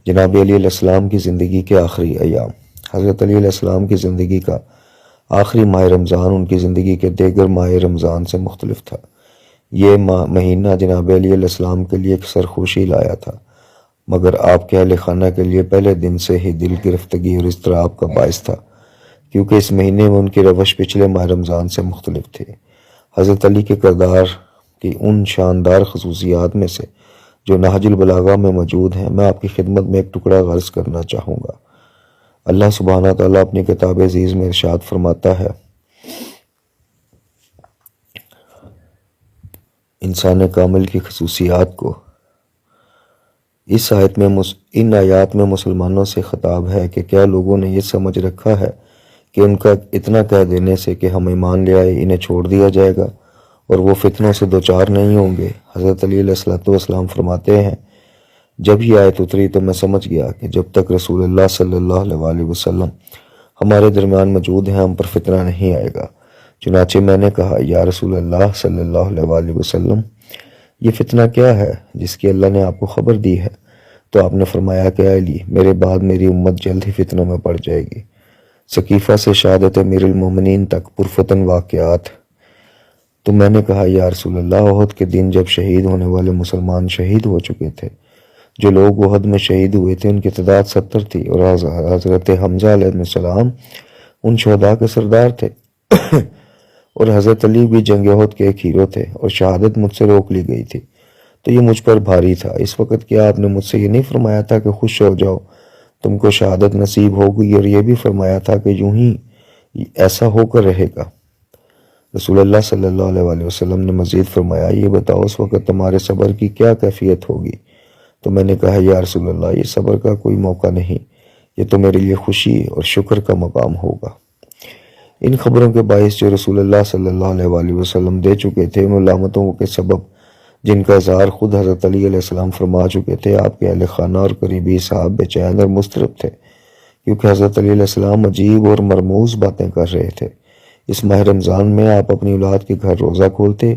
جناب علی علیہ السلام کی زندگی کے آخری ایام۔ حضرت علی علیہ السلام کی زندگی کا آخری ماہ رمضان ان کی زندگی کے دیگر ماہ رمضان سے مختلف تھا۔ یہ مہینہ جناب علی علیہ السلام کے لیے ایک سرخوشی لایا تھا، مگر آپ کے اہل خانہ کے لیے پہلے دن سے ہی دل گرفتگی اور اضطراب کا باعث تھا، کیونکہ اس مہینے میں ان کی روش پچھلے ماہ رمضان سے مختلف تھی۔ حضرت علی کے کردار کی ان شاندار خصوصیات میں سے جو نہج البلاغہ میں موجود ہیں، میں آپ کی خدمت میں ایک ٹکڑا عرض کرنا چاہوں گا۔ اللہ سبحانہ تعالیٰ اپنی کتاب عزیز میں ارشاد فرماتا ہے، انسان کامل کی خصوصیات کو ان آیات میں مسلمانوں سے خطاب ہے کہ کیا لوگوں نے یہ سمجھ رکھا ہے کہ ان کا اتنا کہہ دینے سے کہ ہم ایمان لے آئے انہیں چھوڑ دیا جائے گا اور وہ فتنوں سے دوچار نہیں ہوں گے؟ حضرت علی علیہ السلام فرماتے ہیں، جب یہ آیت اتری تو میں سمجھ گیا کہ جب تک رسول اللہ صلی اللہ علیہ وسلم ہمارے درمیان موجود ہیں ہم پر فتنہ نہیں آئے گا۔ چنانچہ میں نے کہا، یا رسول اللہ صلی اللہ علیہ وسلم، یہ فتنہ کیا ہے جس کی اللہ نے آپ کو خبر دی ہے؟ تو آپ نے فرمایا کہ اے علی، میرے بعد میری امت جلد ہی فتنوں میں پڑ جائے گی۔ سقیفہ سے شہادت امیر المومنین تک پرفتن واقعات۔ تو میں نے کہا، یا رسول اللہ، احد کے دن جب شہید ہونے والے مسلمان شہید ہو چکے تھے، جو لوگ احد میں شہید ہوئے تھے ان کی تعداد 70 تھی، اور حضرت حمزہ علیہ السلام ان شہداء کے سردار تھے اور حضرت علی بھی جنگ احد کے ایک ہیرو تھے، اور شہادت مجھ سے روک لی گئی تھی تو یہ مجھ پر بھاری تھا۔ اس وقت کیا آپ نے مجھ سے یہ نہیں فرمایا تھا کہ خوش ہو جاؤ، تم کو شہادت نصیب ہوگی، اور یہ بھی فرمایا تھا کہ یوں ہی ایسا ہو کر رہے گا؟ رسول اللہ صلی اللہ علیہ وسلم نے مزید فرمایا، یہ بتاؤ اس وقت تمہارے صبر کی کیا کیفیت ہوگی؟ تو میں نے کہا، یا رسول اللہ، یہ صبر کا کوئی موقع نہیں، یہ تو میرے لیے خوشی اور شکر کا مقام ہوگا۔ ان خبروں کے باعث جو رسول اللہ صلی اللہ علیہ وسلم دے چکے تھے، ان علامتوں کے سبب جن کا اظہار خود حضرت علی علیہ السلام فرما چکے تھے، آپ کے اہل خانہ اور قریبی صاحب بے چین اور مضطرب تھے، کیونکہ حضرت علی علیہ السلام عجیب اور مرموز باتیں کر رہے تھے۔ اس ماہ رمضان میں آپ اپنی اولاد کے گھر روزہ کھولتے،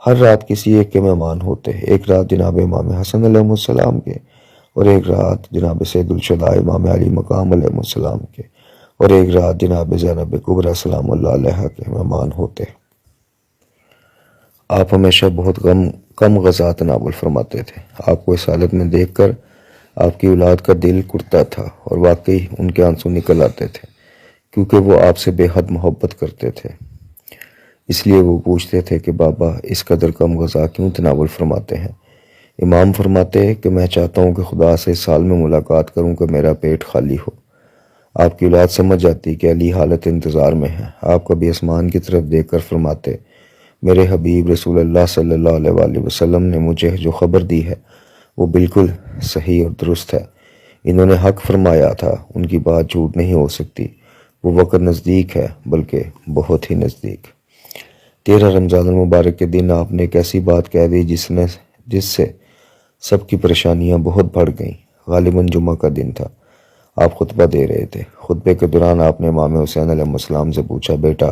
ہر رات کسی ایک کے مہمان ہوتے، ایک رات جناب امام حسن علیہ السلام کے، اور ایک رات جناب سید الشہداء امام علی مقام علیہ السلام کے، اور ایک رات جناب زینب کبریٰ سلام اللہ علیہ کے مہمان ہوتے۔ آپ ہمیشہ بہت کم غذا تناول فرماتے تھے۔ آپ کو اس حالت میں دیکھ کر آپ کی اولاد کا دل کرتا تھا، اور واقعی ان کے آنسو نکل آتے تھے، کیونکہ وہ آپ سے بے حد محبت کرتے تھے۔ اس لیے وہ پوچھتے تھے کہ بابا اس قدر کم غذا کیوں تناول فرماتے ہیں؟ امام فرماتے کہ میں چاہتا ہوں کہ خدا سے اس سال میں ملاقات کروں کہ میرا پیٹ خالی ہو۔ آپ کی اولاد سمجھ جاتی کہ علی حالت انتظار میں ہے۔ آپ کبھی آسمان کی طرف دیکھ کر فرماتے، میرے حبیب رسول اللہ صلی اللہ علیہ وسلم نے مجھے جو خبر دی ہے وہ بالکل صحیح اور درست ہے، انہوں نے حق فرمایا تھا، ان کی بات جھوٹ نہیں ہو سکتی، وہ وقت نزدیک ہے، بلکہ بہت ہی نزدیک۔ 13 رمضان المبارک کے دن آپ نے ایک ایسی بات کہہ دی جس سے سب کی پریشانیاں بہت بڑھ گئیں۔ غالباً جمعہ کا دن تھا، آپ خطبہ دے رہے تھے۔ خطبے کے دوران آپ نے امام حسین علیہ السلام سے پوچھا، بیٹا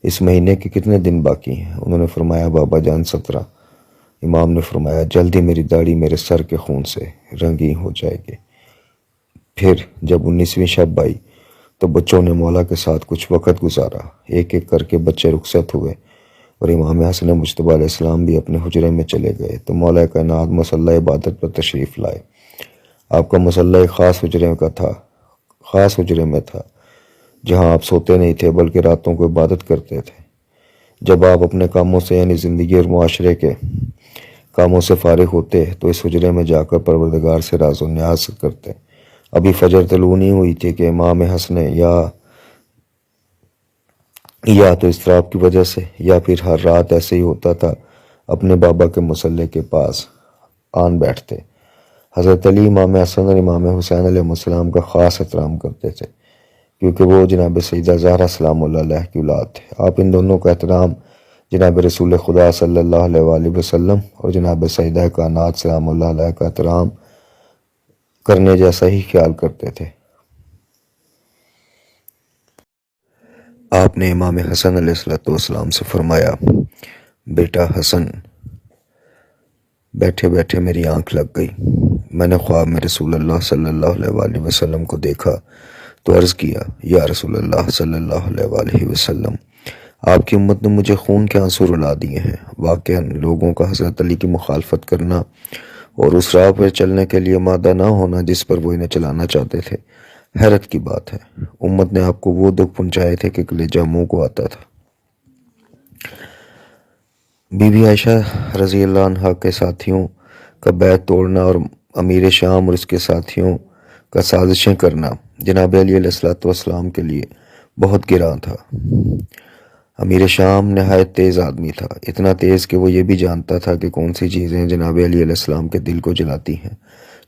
اس مہینے کے کتنے دن باقی ہیں؟ انہوں نے فرمایا، بابا جان 17۔ امام نے فرمایا، جلدی میری داڑھی میرے سر کے خون سے رنگین ہو جائے گی۔ پھر جب 19ویں شب آئی تو بچوں نے مولا کے ساتھ کچھ وقت گزارا، ایک ایک کر کے بچے رخصت ہوئے، اور امام حسن مجتبیٰ علیہ السلام بھی اپنے حجرے میں چلے گئے تو مولا کائنات مصلی عبادت پر تشریف لائے۔ آپ کا مصلی خاص حجرے میں تھا جہاں آپ سوتے نہیں تھے بلکہ راتوں کو عبادت کرتے تھے۔ جب آپ اپنے کاموں سے یعنی زندگی اور معاشرے کے کاموں سے فارغ ہوتے تو اس حجرے میں جا کر پروردگار سے راز و نیاز کرتے۔ ابھی فجر طلوع نہیں ہوئی تھی کہ امام حسن یا تو اضطراب کی وجہ سے یا پھر ہر رات ایسے ہی ہوتا تھا، اپنے بابا کے مصلی کے پاس آن بیٹھتے۔ حضرت علی امام حسن اور امام حسین علیہ السلام کا خاص احترام کرتے تھے، کیونکہ وہ جناب سیدہ زہرا سلام اللہ علیہ کی اولاد تھے۔ آپ ان دونوں کا احترام جناب رسول خدا صلی اللہ علیہ وسلم اور جناب سیدہ کائنات سلام اللہ علیہ کا احترام کرنے جیسا ہی خیال کرتے تھے۔ آپ نے امام حسن علیہ السلام سے فرمایا، بیٹا حسن، بیٹھے بیٹھے میری آنکھ لگ گئی، میں نے خواب میں رسول اللہ صلی اللہ علیہ وآلہ وسلم کو دیکھا تو عرض کیا، یا رسول اللہ صلی اللہ علیہ وآلہ وسلم، آپ کی امت نے مجھے خون کے آنسو رلا دیے ہیں۔ واقعاً لوگوں کا حضرت علی کی مخالفت کرنا اور اس راہ پر چلنے کے لیے مادہ نہ ہونا جس پر وہ انہیں چلانا چاہتے تھے، حیرت کی بات ہے۔ امت نے آپ کو وہ دکھ پہنچائے تھے کہ کلیجہ منہ کو آتا تھا۔ بی بی عائشہ رضی اللہ عنہا کے ساتھیوں کا بیعت توڑنا اور امیر شام اور اس کے ساتھیوں کا سازشیں کرنا جناب علی علیہ السلام کے لیے بہت گراں تھا۔ امیر شام نہایت تیز آدمی تھا، اتنا تیز کہ وہ یہ بھی جانتا تھا کہ کون سی چیزیں جناب علی علیہ السلام کے دل کو جلاتی ہیں،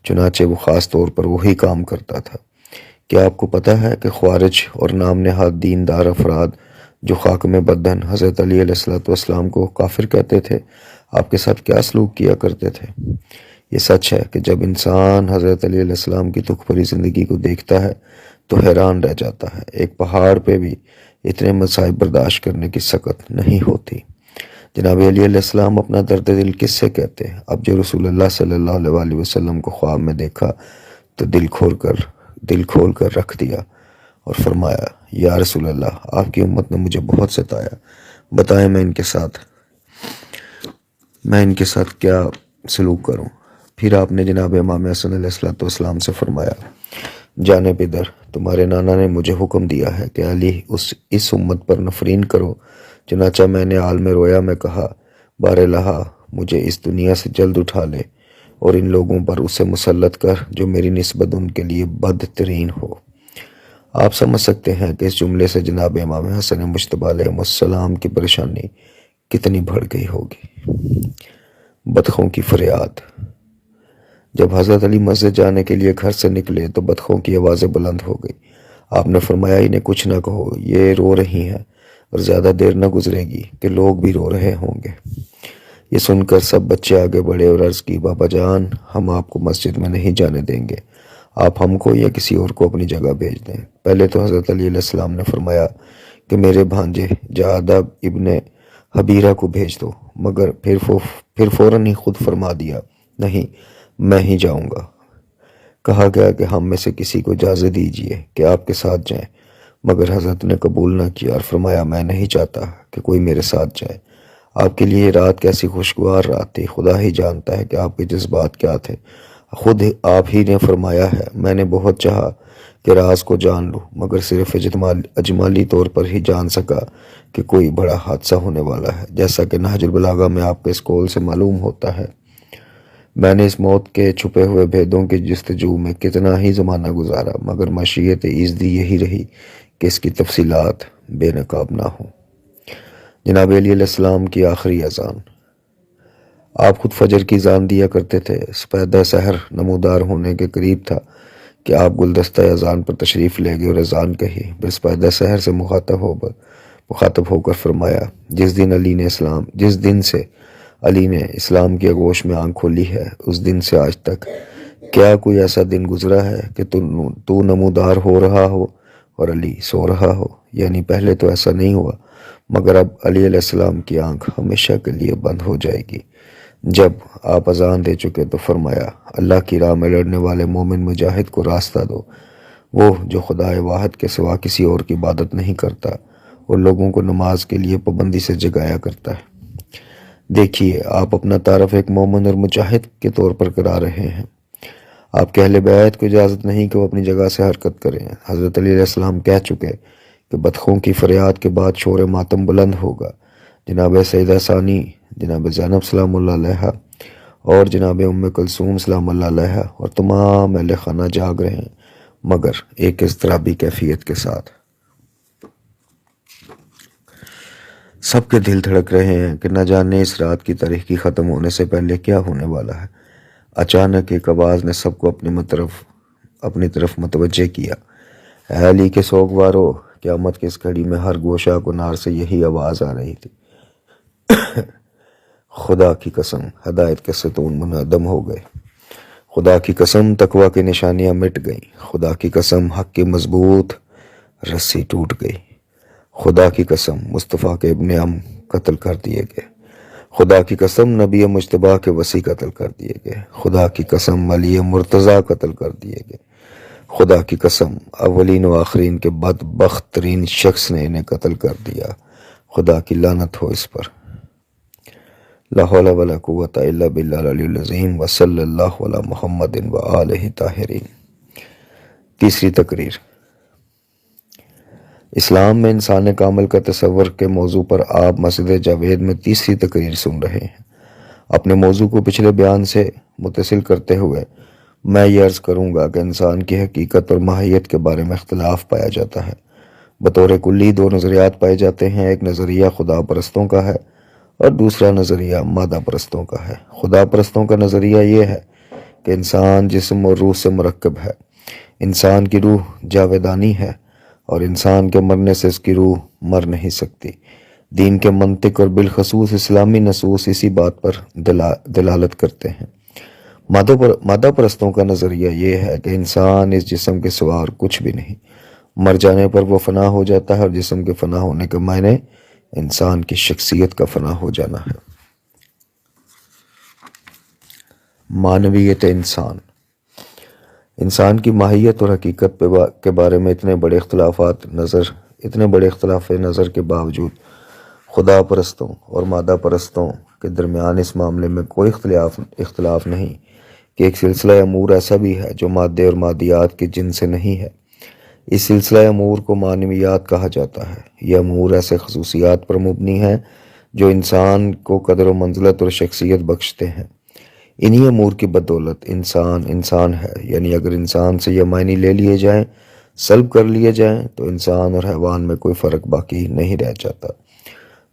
چنانچہ وہ خاص طور پر وہی کام کرتا تھا۔ کیا آپ کو پتہ ہے کہ خوارج اور نام نہاد دیندار افراد جو خاک میں بدن حضرت علی علیہ السلام کو کافر کہتے تھے، آپ کے ساتھ کیا سلوک کیا کرتے تھے؟ یہ سچ ہے کہ جب انسان حضرت علی علیہ السلام کی دکھ بھری زندگی کو دیکھتا ہے تو حیران رہ جاتا ہے۔ ایک پہاڑ پہ بھی اتنے مصائب برداشت کرنے کی سکت نہیں ہوتی۔ جناب علی علیہ السلام اپنا درد دل کس سے کہتے؟ اب جو رسول اللہ صلی اللہ علیہ وآلہ وسلم کو خواب میں دیکھا تو دل کھول کر رکھ دیا اور فرمایا، یا رسول اللہ، آپ کی امت نے مجھے بہت ستایا، بتائیں میں ان کے ساتھ کیا سلوک کروں؟ پھر آپ نے جناب امام حسن علیہ السلام سے فرمایا، جانب ادھر، تمہارے نانا نے مجھے حکم دیا ہے کہ علی اس امت پر نفرین کرو۔ چنانچہ میں نے عالم رویا میں کہا، بار الہا مجھے اس دنیا سے جلد اٹھا لے اور ان لوگوں پر اسے مسلط کر جو میری نسبت ان کے لیے بدترین ہو۔ آپ سمجھ سکتے ہیں کہ اس جملے سے جناب امام حسن مجتبیٰ علیہ السلام کی پریشانی کتنی بڑھ گئی ہوگی۔ بدخوں کی فریاد۔ جب حضرت علی مسجد جانے کے لیے گھر سے نکلے تو بدخوں کی آوازیں بلند ہو گئی۔ آپ نے فرمایا، انہیں کچھ نہ کہو، یہ رو رہی ہیں اور زیادہ دیر نہ گزرے گی کہ لوگ بھی رو رہے ہوں گے۔ یہ سن کر سب بچے آگے بڑھے اور عرض کی، بابا جان، ہم آپ کو مسجد میں نہیں جانے دیں گے، آپ ہم کو یا کسی اور کو اپنی جگہ بھیج دیں۔ پہلے تو حضرت علی علیہ السلام نے فرمایا کہ میرے بھانجے جعدہ ابن حبیرہ کو بھیج دو، مگر پھر فوراً ہی خود فرما دیا، نہیں، میں ہی جاؤں گا۔ کہا گیا کہ ہم میں سے کسی کو اجازت دیجیے کہ آپ کے ساتھ جائیں، مگر حضرت نے قبول نہ کیا اور فرمایا، میں نہیں چاہتا کہ کوئی میرے ساتھ جائے۔ آپ کے لیے رات کیسی خوشگوار رات تھی، خدا ہی جانتا ہے کہ آپ کے جذبات کیا تھے۔ خود آپ ہی نے فرمایا ہے، میں نے بہت چاہا کہ راز کو جان لوں، مگر صرف اجمالی طور پر ہی جان سکا کہ کوئی بڑا حادثہ ہونے والا ہے، جیسا کہ نہج البلاغہ میں آپ کے اس قول سے معلوم ہوتا ہے۔ میں نے اس موت کے چھپے ہوئے بھیدوں کی جستجو میں کتنا ہی زمانہ گزارا، مگر مشیت ایزدی یہی رہی کہ اس کی تفصیلات بے نقاب نہ ہوں۔ جناب علی علیہ السلام کی آخری اذان۔ آپ خود فجر کی اذان دیا کرتے تھے۔ سپیدہ سحر نمودار ہونے کے قریب تھا کہ آپ گلدستہ اذان پر تشریف لے گئے اور اذان کہی۔ پھر سپیدہ سحر سے مخاطب ہو کر فرمایا، جس دن سے علی نے اسلام کی آغوش میں آنکھ کھولی ہے، اس دن سے آج تک کیا کوئی ایسا دن گزرا ہے کہ تو نمودار ہو رہا ہو اور علی سو رہا ہو؟ یعنی پہلے تو ایسا نہیں ہوا، مگر اب علی علیہ السلام کی آنکھ ہمیشہ کے لیے بند ہو جائے گی۔ جب آپ اذان دے چکے تو فرمایا، اللہ کی راہ میں لڑنے والے مومن مجاہد کو راستہ دو، وہ جو خدائے واحد کے سوا کسی اور کی عبادت نہیں کرتا اور لوگوں کو نماز کے لیے پابندی سے جگایا کرتا ہے۔ دیکھیے، آپ اپنا تعارف ایک مومن اور مجاہد کے طور پر کرا رہے ہیں۔ آپ کے اہل بیت کو اجازت نہیں کہ وہ اپنی جگہ سے حرکت کریں۔ حضرت علی علیہ السلام کہہ چکے کہ بدخوں کی فریاد کے بعد شور ماتم بلند ہوگا۔ جناب سیدہ ثانی، جناب زینب سلام اللہ علیہا اور جناب ام کلثوم سلام اللہ علیہا اور تمام اہل خانہ جاگ رہے ہیں، مگر ایک اضطرابی کیفیت کے ساتھ۔ سب کے دل دھڑک رہے ہیں کہ نہ جانے اس رات کی تاریکی ختم ہونے سے پہلے کیا ہونے والا ہے۔ اچانک ایک آواز نے سب کو اپنی طرف متوجہ کیا، اے علی کے سوگوارو! قیامت کی اس گھڑی میں ہر گوشہ کنار سے یہی آواز آ رہی تھی۔ خدا کی قسم، ہدایت کے ستون منہدم ہو گئے۔ خدا کی قسم، تقویٰ کی نشانیاں مٹ گئیں۔ خدا کی قسم، حق کی مضبوط رسی ٹوٹ گئی۔ خدا کی قسم، مصطفیٰ کے ابن قتل کر دیے گئے۔ خدا کی قسم نبی مجتبیٰ کے وصی قتل کر دیے گئے، خدا کی قسم علی مرتضیٰ قتل کر دیے گئے، خدا کی قسم اولین و آخرین کے بدبخت ترین شخص نے انہیں قتل کر دیا، خدا کی لعنت ہو اس پر۔ لا حول ولا قوت الا باللہ العلی العظیم وصلی اللہ علی محمد وآلہ طاہرین۔ تیسری تقریر، اسلام میں انسان کامل کا تصور کے موضوع پر آپ مسجد جاوید میں تیسری تقریر سن رہے ہیں۔ اپنے موضوع کو پچھلے بیان سے متصل کرتے ہوئے میں یہ عرض کروں گا کہ انسان کی حقیقت اور ماہیت کے بارے میں اختلاف پایا جاتا ہے۔ بطور کلی دو نظریات پائے جاتے ہیں، ایک نظریہ خدا پرستوں کا ہے اور دوسرا نظریہ مادہ پرستوں کا ہے۔ خدا پرستوں کا نظریہ یہ ہے کہ انسان جسم اور روح سے مرکب ہے، انسان کی روح جاویدانی ہے اور انسان کے مرنے سے اس کی روح مر نہیں سکتی۔ دین کے منطق اور بالخصوص اسلامی نصوص اسی بات پر دلالت کرتے ہیں۔ مادہ پرستوں کا نظریہ یہ ہے کہ انسان اس جسم کے سوا اور کچھ بھی نہیں، مر جانے پر وہ فنا ہو جاتا ہے اور جسم کے فنا ہونے کے معنی انسان کی شخصیت کا فنا ہو جانا ہے۔ معنویت انسان کی ماہیت اور حقیقت کے بارے میں اتنے بڑے اختلاف نظر کے باوجود خدا پرستوں اور مادہ پرستوں کے درمیان اس معاملے میں کوئی اختلاف نہیں کہ ایک سلسلہ امور ایسا بھی ہے جو مادے اور مادیات کے جن سے نہیں ہے۔ اس سلسلہ امور کو معنویات کہا جاتا ہے۔ یہ امور ایسے خصوصیات پر مبنی ہیں جو انسان کو قدر و منزلت اور شخصیت بخشتے ہیں۔ انہی امور کی بدولت انسان ہے، یعنی اگر انسان سے یہ معنی لے لیے جائیں، سلب کر لیے جائیں تو انسان اور حیوان میں کوئی فرق باقی نہیں رہ جاتا۔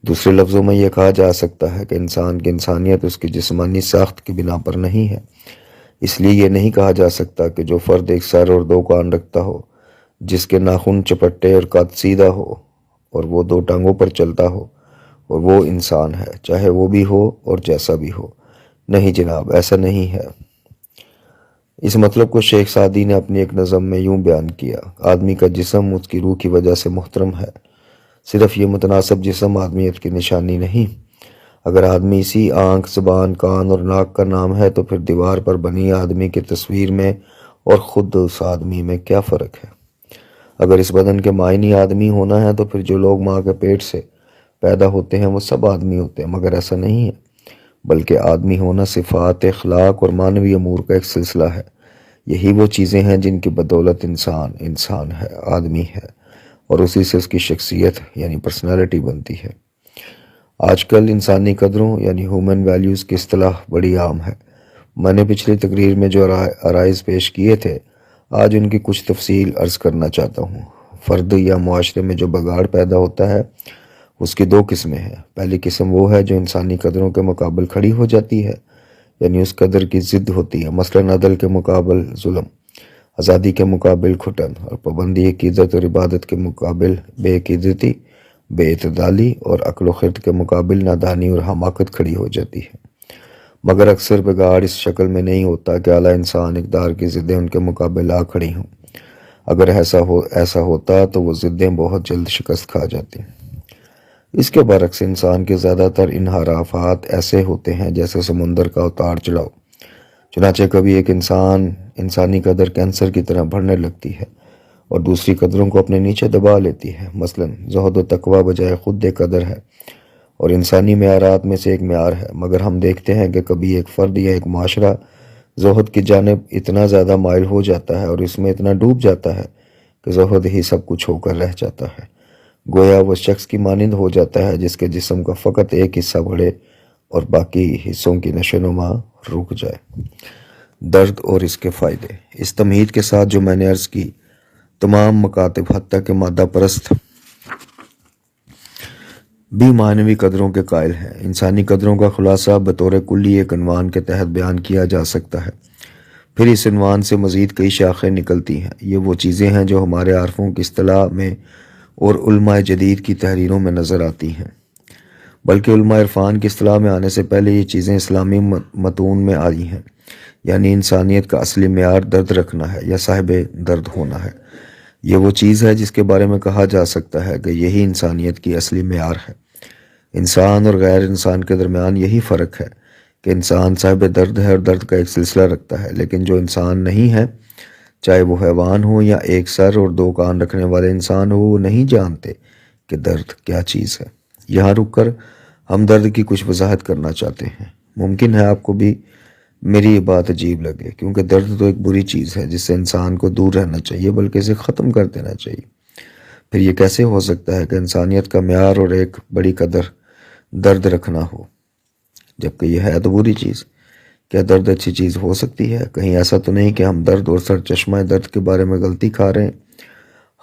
دوسرے لفظوں میں یہ کہا جا سکتا ہے کہ انسان کی انسانیت اس کی جسمانی ساخت کی بنا پر نہیں ہے۔ اس لیے یہ نہیں کہا جا سکتا کہ جو فرد ایک سر اور دو کان رکھتا ہو، جس کے ناخن چپٹے اور قد سیدھا ہو اور وہ دو ٹانگوں پر چلتا ہو اور وہ انسان ہے، چاہے وہ بھی ہو اور جیسا بھی ہو۔ نہیں جناب، ایسا نہیں ہے۔ اس مطلب کو شیخ سعدی نے اپنی ایک نظم میں یوں بیان کیا: آدمی کا جسم اس کی روح کی وجہ سے محترم ہے، صرف یہ متناسب جسم آدمیت کی نشانی نہیں۔ اگر آدمی اسی آنکھ، زبان، کان اور ناک کا نام ہے تو پھر دیوار پر بنی آدمی کی تصویر میں اور خود اس آدمی میں کیا فرق ہے؟ اگر اس بدن کے معنی آدمی ہونا ہے تو پھر جو لوگ ماں کے پیٹ سے پیدا ہوتے ہیں وہ سب آدمی ہوتے ہیں، مگر ایسا نہیں ہے، بلکہ آدمی ہونا صفات، اخلاق اور معنوی امور کا ایک سلسلہ ہے۔ یہی وہ چیزیں ہیں جن کی بدولت انسان ہے، آدمی ہے، اور اسی سے اس کی شخصیت یعنی پرسنالٹی بنتی ہے۔ آج کل انسانی قدروں یعنی ہیومن ویلیوز کی اصطلاح بڑی عام ہے۔ میں نے پچھلی تقریر میں جو عرائض پیش کیے تھے، آج ان کی کچھ تفصیل عرض کرنا چاہتا ہوں۔ فرد یا معاشرے میں جو بگاڑ پیدا ہوتا ہے اس کی دو قسمیں ہیں۔ پہلی قسم وہ ہے جو انسانی قدروں کے مقابل کھڑی ہو جاتی ہے، یعنی اس قدر کی ضد ہوتی ہے، مثلاً عدل کے مقابل ظلم، آزادی کے مقابل گھٹن اور پابندی عقیدت اور عبادت کے مقابل بے عقیدتی، بے اعتدالی اور عقل و خرد کے مقابل نادانی اور حماقت کھڑی ہو جاتی ہے۔ مگر اکثر بگاڑ اس شکل میں نہیں ہوتا کہ اعلیٰ انسان اقدار کی ضدیں ان کے مقابل آ کھڑی ہوں۔ اگر ایسا ہوتا تو وہ ضدیں بہت جلد شکست کھا جاتی۔ اس کے برعکس انسان کے زیادہ تر انحرافات ایسے ہوتے ہیں جیسے سمندر کا اتار چڑھاؤ۔ چنانچہ کبھی ایک انسانی قدر کینسر کی طرح بڑھنے لگتی ہے اور دوسری قدروں کو اپنے نیچے دبا لیتی ہے۔ مثلاً زہد و تقویٰ بجائے خود قدر ہے اور انسانی معیارات میں سے ایک معیار ہے، مگر ہم دیکھتے ہیں کہ کبھی ایک فرد یا ایک معاشرہ زہد کی جانب اتنا زیادہ مائل ہو جاتا ہے اور اس میں اتنا ڈوب جاتا ہے کہ زہد ہی سب کچھ ہو کر رہ جاتا ہے۔ گویا وہ شخص کی مانند ہو جاتا ہے جس کے جسم کا فقط ایک حصہ بڑھے اور باقی حصوں کی نشو و نما رک جائے۔ درد اور اس کے فائدے۔ اس تمہید کے ساتھ جو میں نے عرض کی، تمام مکاتب حتیٰ کہ مادہ پرست بھی معنوی قدروں کے قائل ہیں۔ انسانی قدروں کا خلاصہ بطور کلی ایک عنوان کے تحت بیان کیا جا سکتا ہے، پھر اس عنوان سے مزید کئی شاخیں نکلتی ہیں۔ یہ وہ چیزیں ہیں جو ہمارے عارفوں کی اصطلاح میں اور علماء جدید کی تحریروں میں نظر آتی ہیں، بلکہ علماء عرفان کی اصطلاح میں آنے سے پہلے یہ چیزیں اسلامی متون میں آئی ہیں، یعنی انسانیت کا اصلی معیار درد رکھنا ہے یا صاحب درد ہونا ہے۔ یہ وہ چیز ہے جس کے بارے میں کہا جا سکتا ہے کہ یہی انسانیت کی اصلی معیار ہے۔ انسان اور غیر انسان کے درمیان یہی فرق ہے کہ انسان صاحب درد ہے اور درد کا ایک سلسلہ رکھتا ہے، لیکن جو انسان نہیں ہے، چاہے وہ حیوان ہو یا ایک سر اور دو کان رکھنے والے انسان ہو، وہ نہیں جانتے کہ درد کیا چیز ہے۔ یہاں رک کر ہم درد کی کچھ وضاحت کرنا چاہتے ہیں۔ ممکن ہے آپ کو بھی میری یہ بات عجیب لگے، کیونکہ درد تو ایک بری چیز ہے جس سے انسان کو دور رہنا چاہیے، بلکہ اسے ختم کر دینا چاہیے۔ پھر یہ کیسے ہو سکتا ہے کہ انسانیت کا معیار اور ایک بڑی قدر درد رکھنا ہو، جبکہ یہ ہے تو بری چیز؟ کیا درد اچھی چیز ہو سکتی ہے؟ کہیں ایسا تو نہیں کہ ہم درد اور سر چشمہ درد کے بارے میں غلطی کھا رہے ہیں؟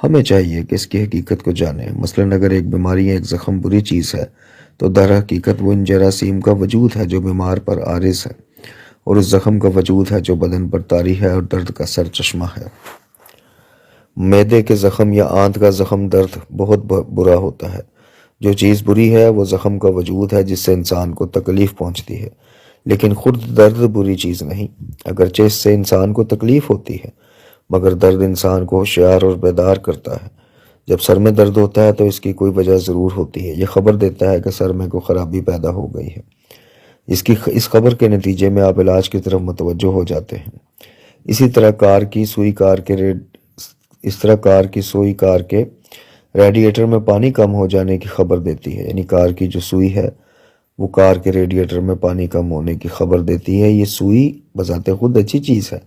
ہمیں چاہیے کہ اس کی حقیقت کو جانیں۔ مثلاً اگر ایک بیماری یا ایک زخم بری چیز ہے، تو در حقیقت وہ ان جراثیم کا وجود ہے جو بیمار پر عارض ہے، اور اس زخم کا وجود ہے جو بدن پر طاری ہے اور درد کا سر چشمہ ہے۔ معدے کے زخم یا آنت کا زخم درد بہت برا ہوتا ہے۔ جو چیز بری ہے وہ زخم کا وجود ہے جس سے انسان کو تکلیف پہنچتی ہے، لیکن خود درد بری چیز نہیں، اگرچہ اس سے انسان کو تکلیف ہوتی ہے، مگر درد انسان کو ہوشیار اور بیدار کرتا ہے۔ جب سر میں درد ہوتا ہے تو اس کی کوئی وجہ ضرور ہوتی ہے، یہ خبر دیتا ہے کہ سر میں کوئی خرابی پیدا ہو گئی ہے۔ اس خبر کے نتیجے میں آپ علاج کی طرف متوجہ ہو جاتے ہیں۔ اسی طرح کار کے ریڈیٹر میں پانی کم ہو جانے کی خبر دیتی ہے، یعنی کار کی جو سوئی ہے وہ کار کے ریڈیٹر میں پانی کم ہونے کی خبر دیتی ہے۔ یہ سوئی بذات خود اچھی چیز ہے،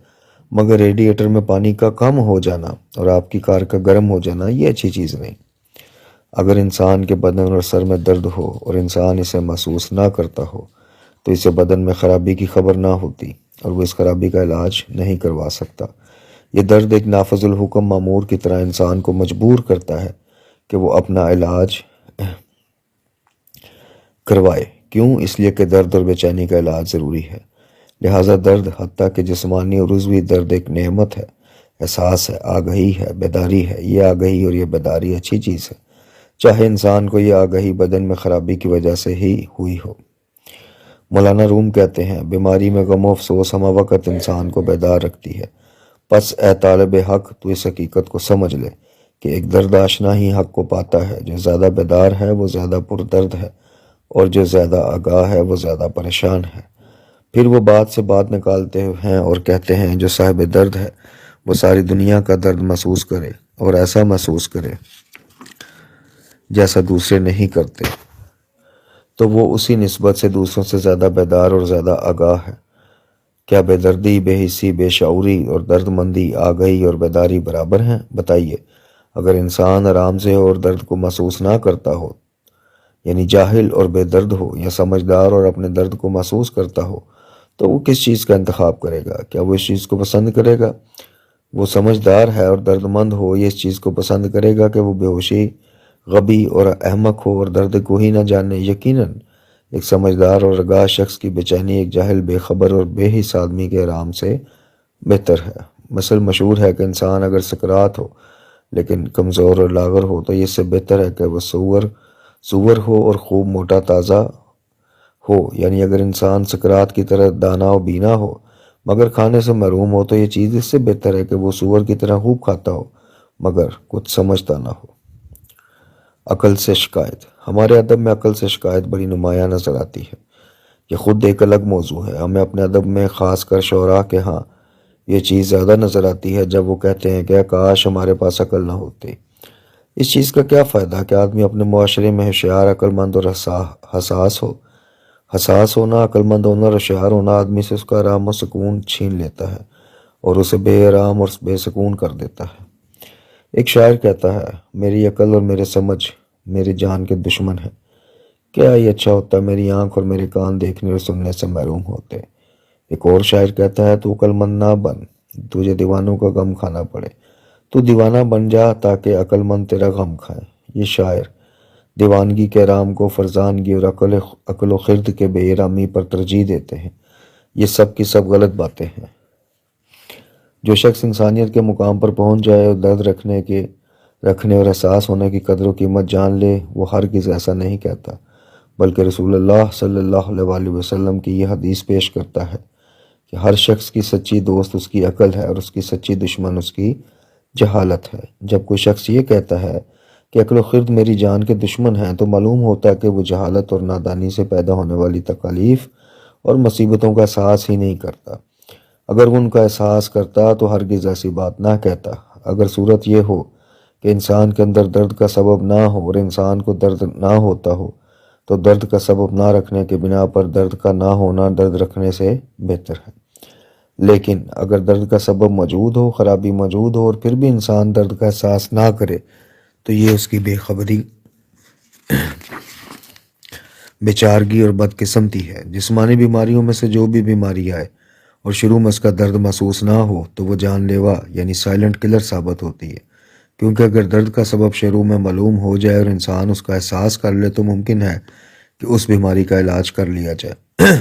مگر ریڈیٹر میں پانی کا کم ہو جانا اور آپ کی کار کا گرم ہو جانا یہ اچھی چیز نہیں۔ اگر انسان کے بدن اور سر میں درد ہو اور انسان اسے محسوس نہ کرتا ہو تو اسے بدن میں خرابی کی خبر نہ ہوتی اور وہ اس خرابی کا علاج نہیں کروا سکتا۔ یہ درد ایک نافذ الحکم مامور کی طرح انسان کو مجبور کرتا ہے کہ وہ اپنا علاج کروائے۔ کیوں؟ اس لیے کہ درد اور بے چینی کا علاج ضروری ہے۔ لہٰذا درد، حتیٰ کہ جسمانی اور عضوی درد، ایک نعمت ہے، احساس ہے، آگہی ہے، بیداری ہے۔ یہ آگہی اور یہ بیداری اچھی چیز ہے، چاہے انسان کو یہ آگہی بدن میں خرابی کی وجہ سے ہی ہوئی ہو۔ مولانا روم کہتے ہیں، بیماری میں غم و افسوس ہمہ وقت انسان کو بیدار رکھتی ہے۔ پس اے طالب حق، تو اس حقیقت کو سمجھ لے کہ ایک درد آشنا ہی حق کو پاتا ہے۔ جو زیادہ بیدار ہے وہ زیادہ پردرد ہے، اور جو زیادہ آگاہ ہے وہ زیادہ پریشان ہے۔ پھر وہ بات سے بات نکالتے ہیں اور کہتے ہیں، جو صاحب درد ہے وہ ساری دنیا کا درد محسوس کرے اور ایسا محسوس کرے جیسا دوسرے نہیں کرتے، تو وہ اسی نسبت سے دوسروں سے زیادہ بیدار اور زیادہ آگاہ ہے۔ کیا بے دردی، بے حسی، بے شعوری اور درد مندی، آگہی اور بیداری برابر ہیں؟ بتائیے۔ اگر انسان آرام سے اور درد کو محسوس نہ کرتا ہو، یعنی جاہل اور بے درد ہو، یا سمجھدار اور اپنے درد کو محسوس کرتا ہو، تو وہ کس چیز کا انتخاب کرے گا؟ کیا وہ اس چیز کو پسند کرے گا؟ وہ سمجھدار ہے اور درد مند ہو، یہ اس چیز کو پسند کرے گا کہ وہ بے ہوشی، غبی اور احمق ہو اور درد کو ہی نہ جانے؟ یقیناً ایک سمجھدار اور آگاہ شخص کی بے چینی ایک جاہل، بے خبر اور بے حس آدمی کے آرام سے بہتر ہے۔ مثل مشہور ہے کہ انسان اگر سکرات ہو لیکن کمزور اور لاغر ہو تو یہ اس سے بہتر ہے کہ وہ سور ہو اور خوب موٹا تازہ ہو۔ یعنی اگر انسان سکرات کی طرح دانا و بینا ہو مگر کھانے سے محروم ہو تو یہ چیز اس سے بہتر ہے کہ وہ سور کی طرح خوب کھاتا ہو مگر کچھ سمجھتا نہ ہو۔ عقل سے شکایت۔ ہمارے ادب میں عقل سے شکایت بڑی نمایاں نظر آتی ہے۔ یہ خود ایک الگ موضوع ہے۔ ہمیں اپنے ادب میں، خاص کر شعراء کے ہاں، یہ چیز زیادہ نظر آتی ہے جب وہ کہتے ہیں کہ کاش ہمارے پاس عقل نہ ہوتی۔ اس چیز کا کیا فائدہ کہ آدمی اپنے معاشرے میں ہوشیار، عقل مند اور حساس ہو؟ حساس ہونا، عقل مند ہونا اور ہوشیار ہونا آدمی سے اس کا آرام و سکون چھین لیتا ہے اور اسے بے آرام اور بے سکون کر دیتا ہے۔ ایک شاعر کہتا ہے، میری عقل اور میرے سمجھ میری جان کے دشمن ہیں، کیا یہ اچھا ہوتا میری آنکھ اور میرے کان دیکھنے اور سننے سے محروم ہوتے۔ ایک اور شاعر کہتا ہے، تو عقل مند نہ بن، تجھے دیوانوں کا غم کھانا پڑے، تو دیوانہ بن جا تاکہ عقل مند تیرا غم کھائے۔ یہ شاعر دیوانگی کے رام کو فرزانگی اور عقل و خرد کے بے ارامی پر ترجیح دیتے ہیں۔ یہ سب کی سب غلط باتیں ہیں۔ جو شخص انسانیت کے مقام پر پہنچ جائے اور درد رکھنے اور احساس ہونے کی قدر و قیمت جان لے، وہ ہرگز ایسا نہیں کہتا، بلکہ رسول اللہ صلی اللہ علیہ وآلہ وسلم کی یہ حدیث پیش کرتا ہے کہ ہر شخص کی سچی دوست اس کی عقل ہے اور اس کی سچی دشمن اس کی جہالت ہے۔ جب کوئی شخص یہ کہتا ہے کہ عقل و خرد میری جان کے دشمن ہیں، تو معلوم ہوتا کہ وہ جہالت اور نادانی سے پیدا ہونے والی تکالیف اور مصیبتوں کا احساس ہی نہیں کرتا۔ اگر وہ ان کا احساس کرتا تو ہرگز ایسی بات نہ کہتا۔ اگر صورت یہ ہو کہ انسان کے اندر درد کا سبب نہ ہو اور انسان کو درد نہ ہوتا ہو، تو درد کا سبب نہ رکھنے کے بنا پر درد کا نہ ہونا درد رکھنے سے بہتر ہے۔ لیکن اگر درد کا سبب موجود ہو، خرابی موجود ہو، اور پھر بھی انسان درد کا احساس نہ کرے، تو یہ اس کی بے خبری، بیچارگی اور بدقسمتی ہے۔ جسمانی بیماریوں میں سے جو بھی بیماری آئے اور شروع میں اس کا درد محسوس نہ ہو تو وہ جان لیوا یعنی سائلنٹ کلر ثابت ہوتی ہے، کیونکہ اگر درد کا سبب شروع میں معلوم ہو جائے اور انسان اس کا احساس کر لے تو ممکن ہے کہ اس بیماری کا علاج کر لیا جائے۔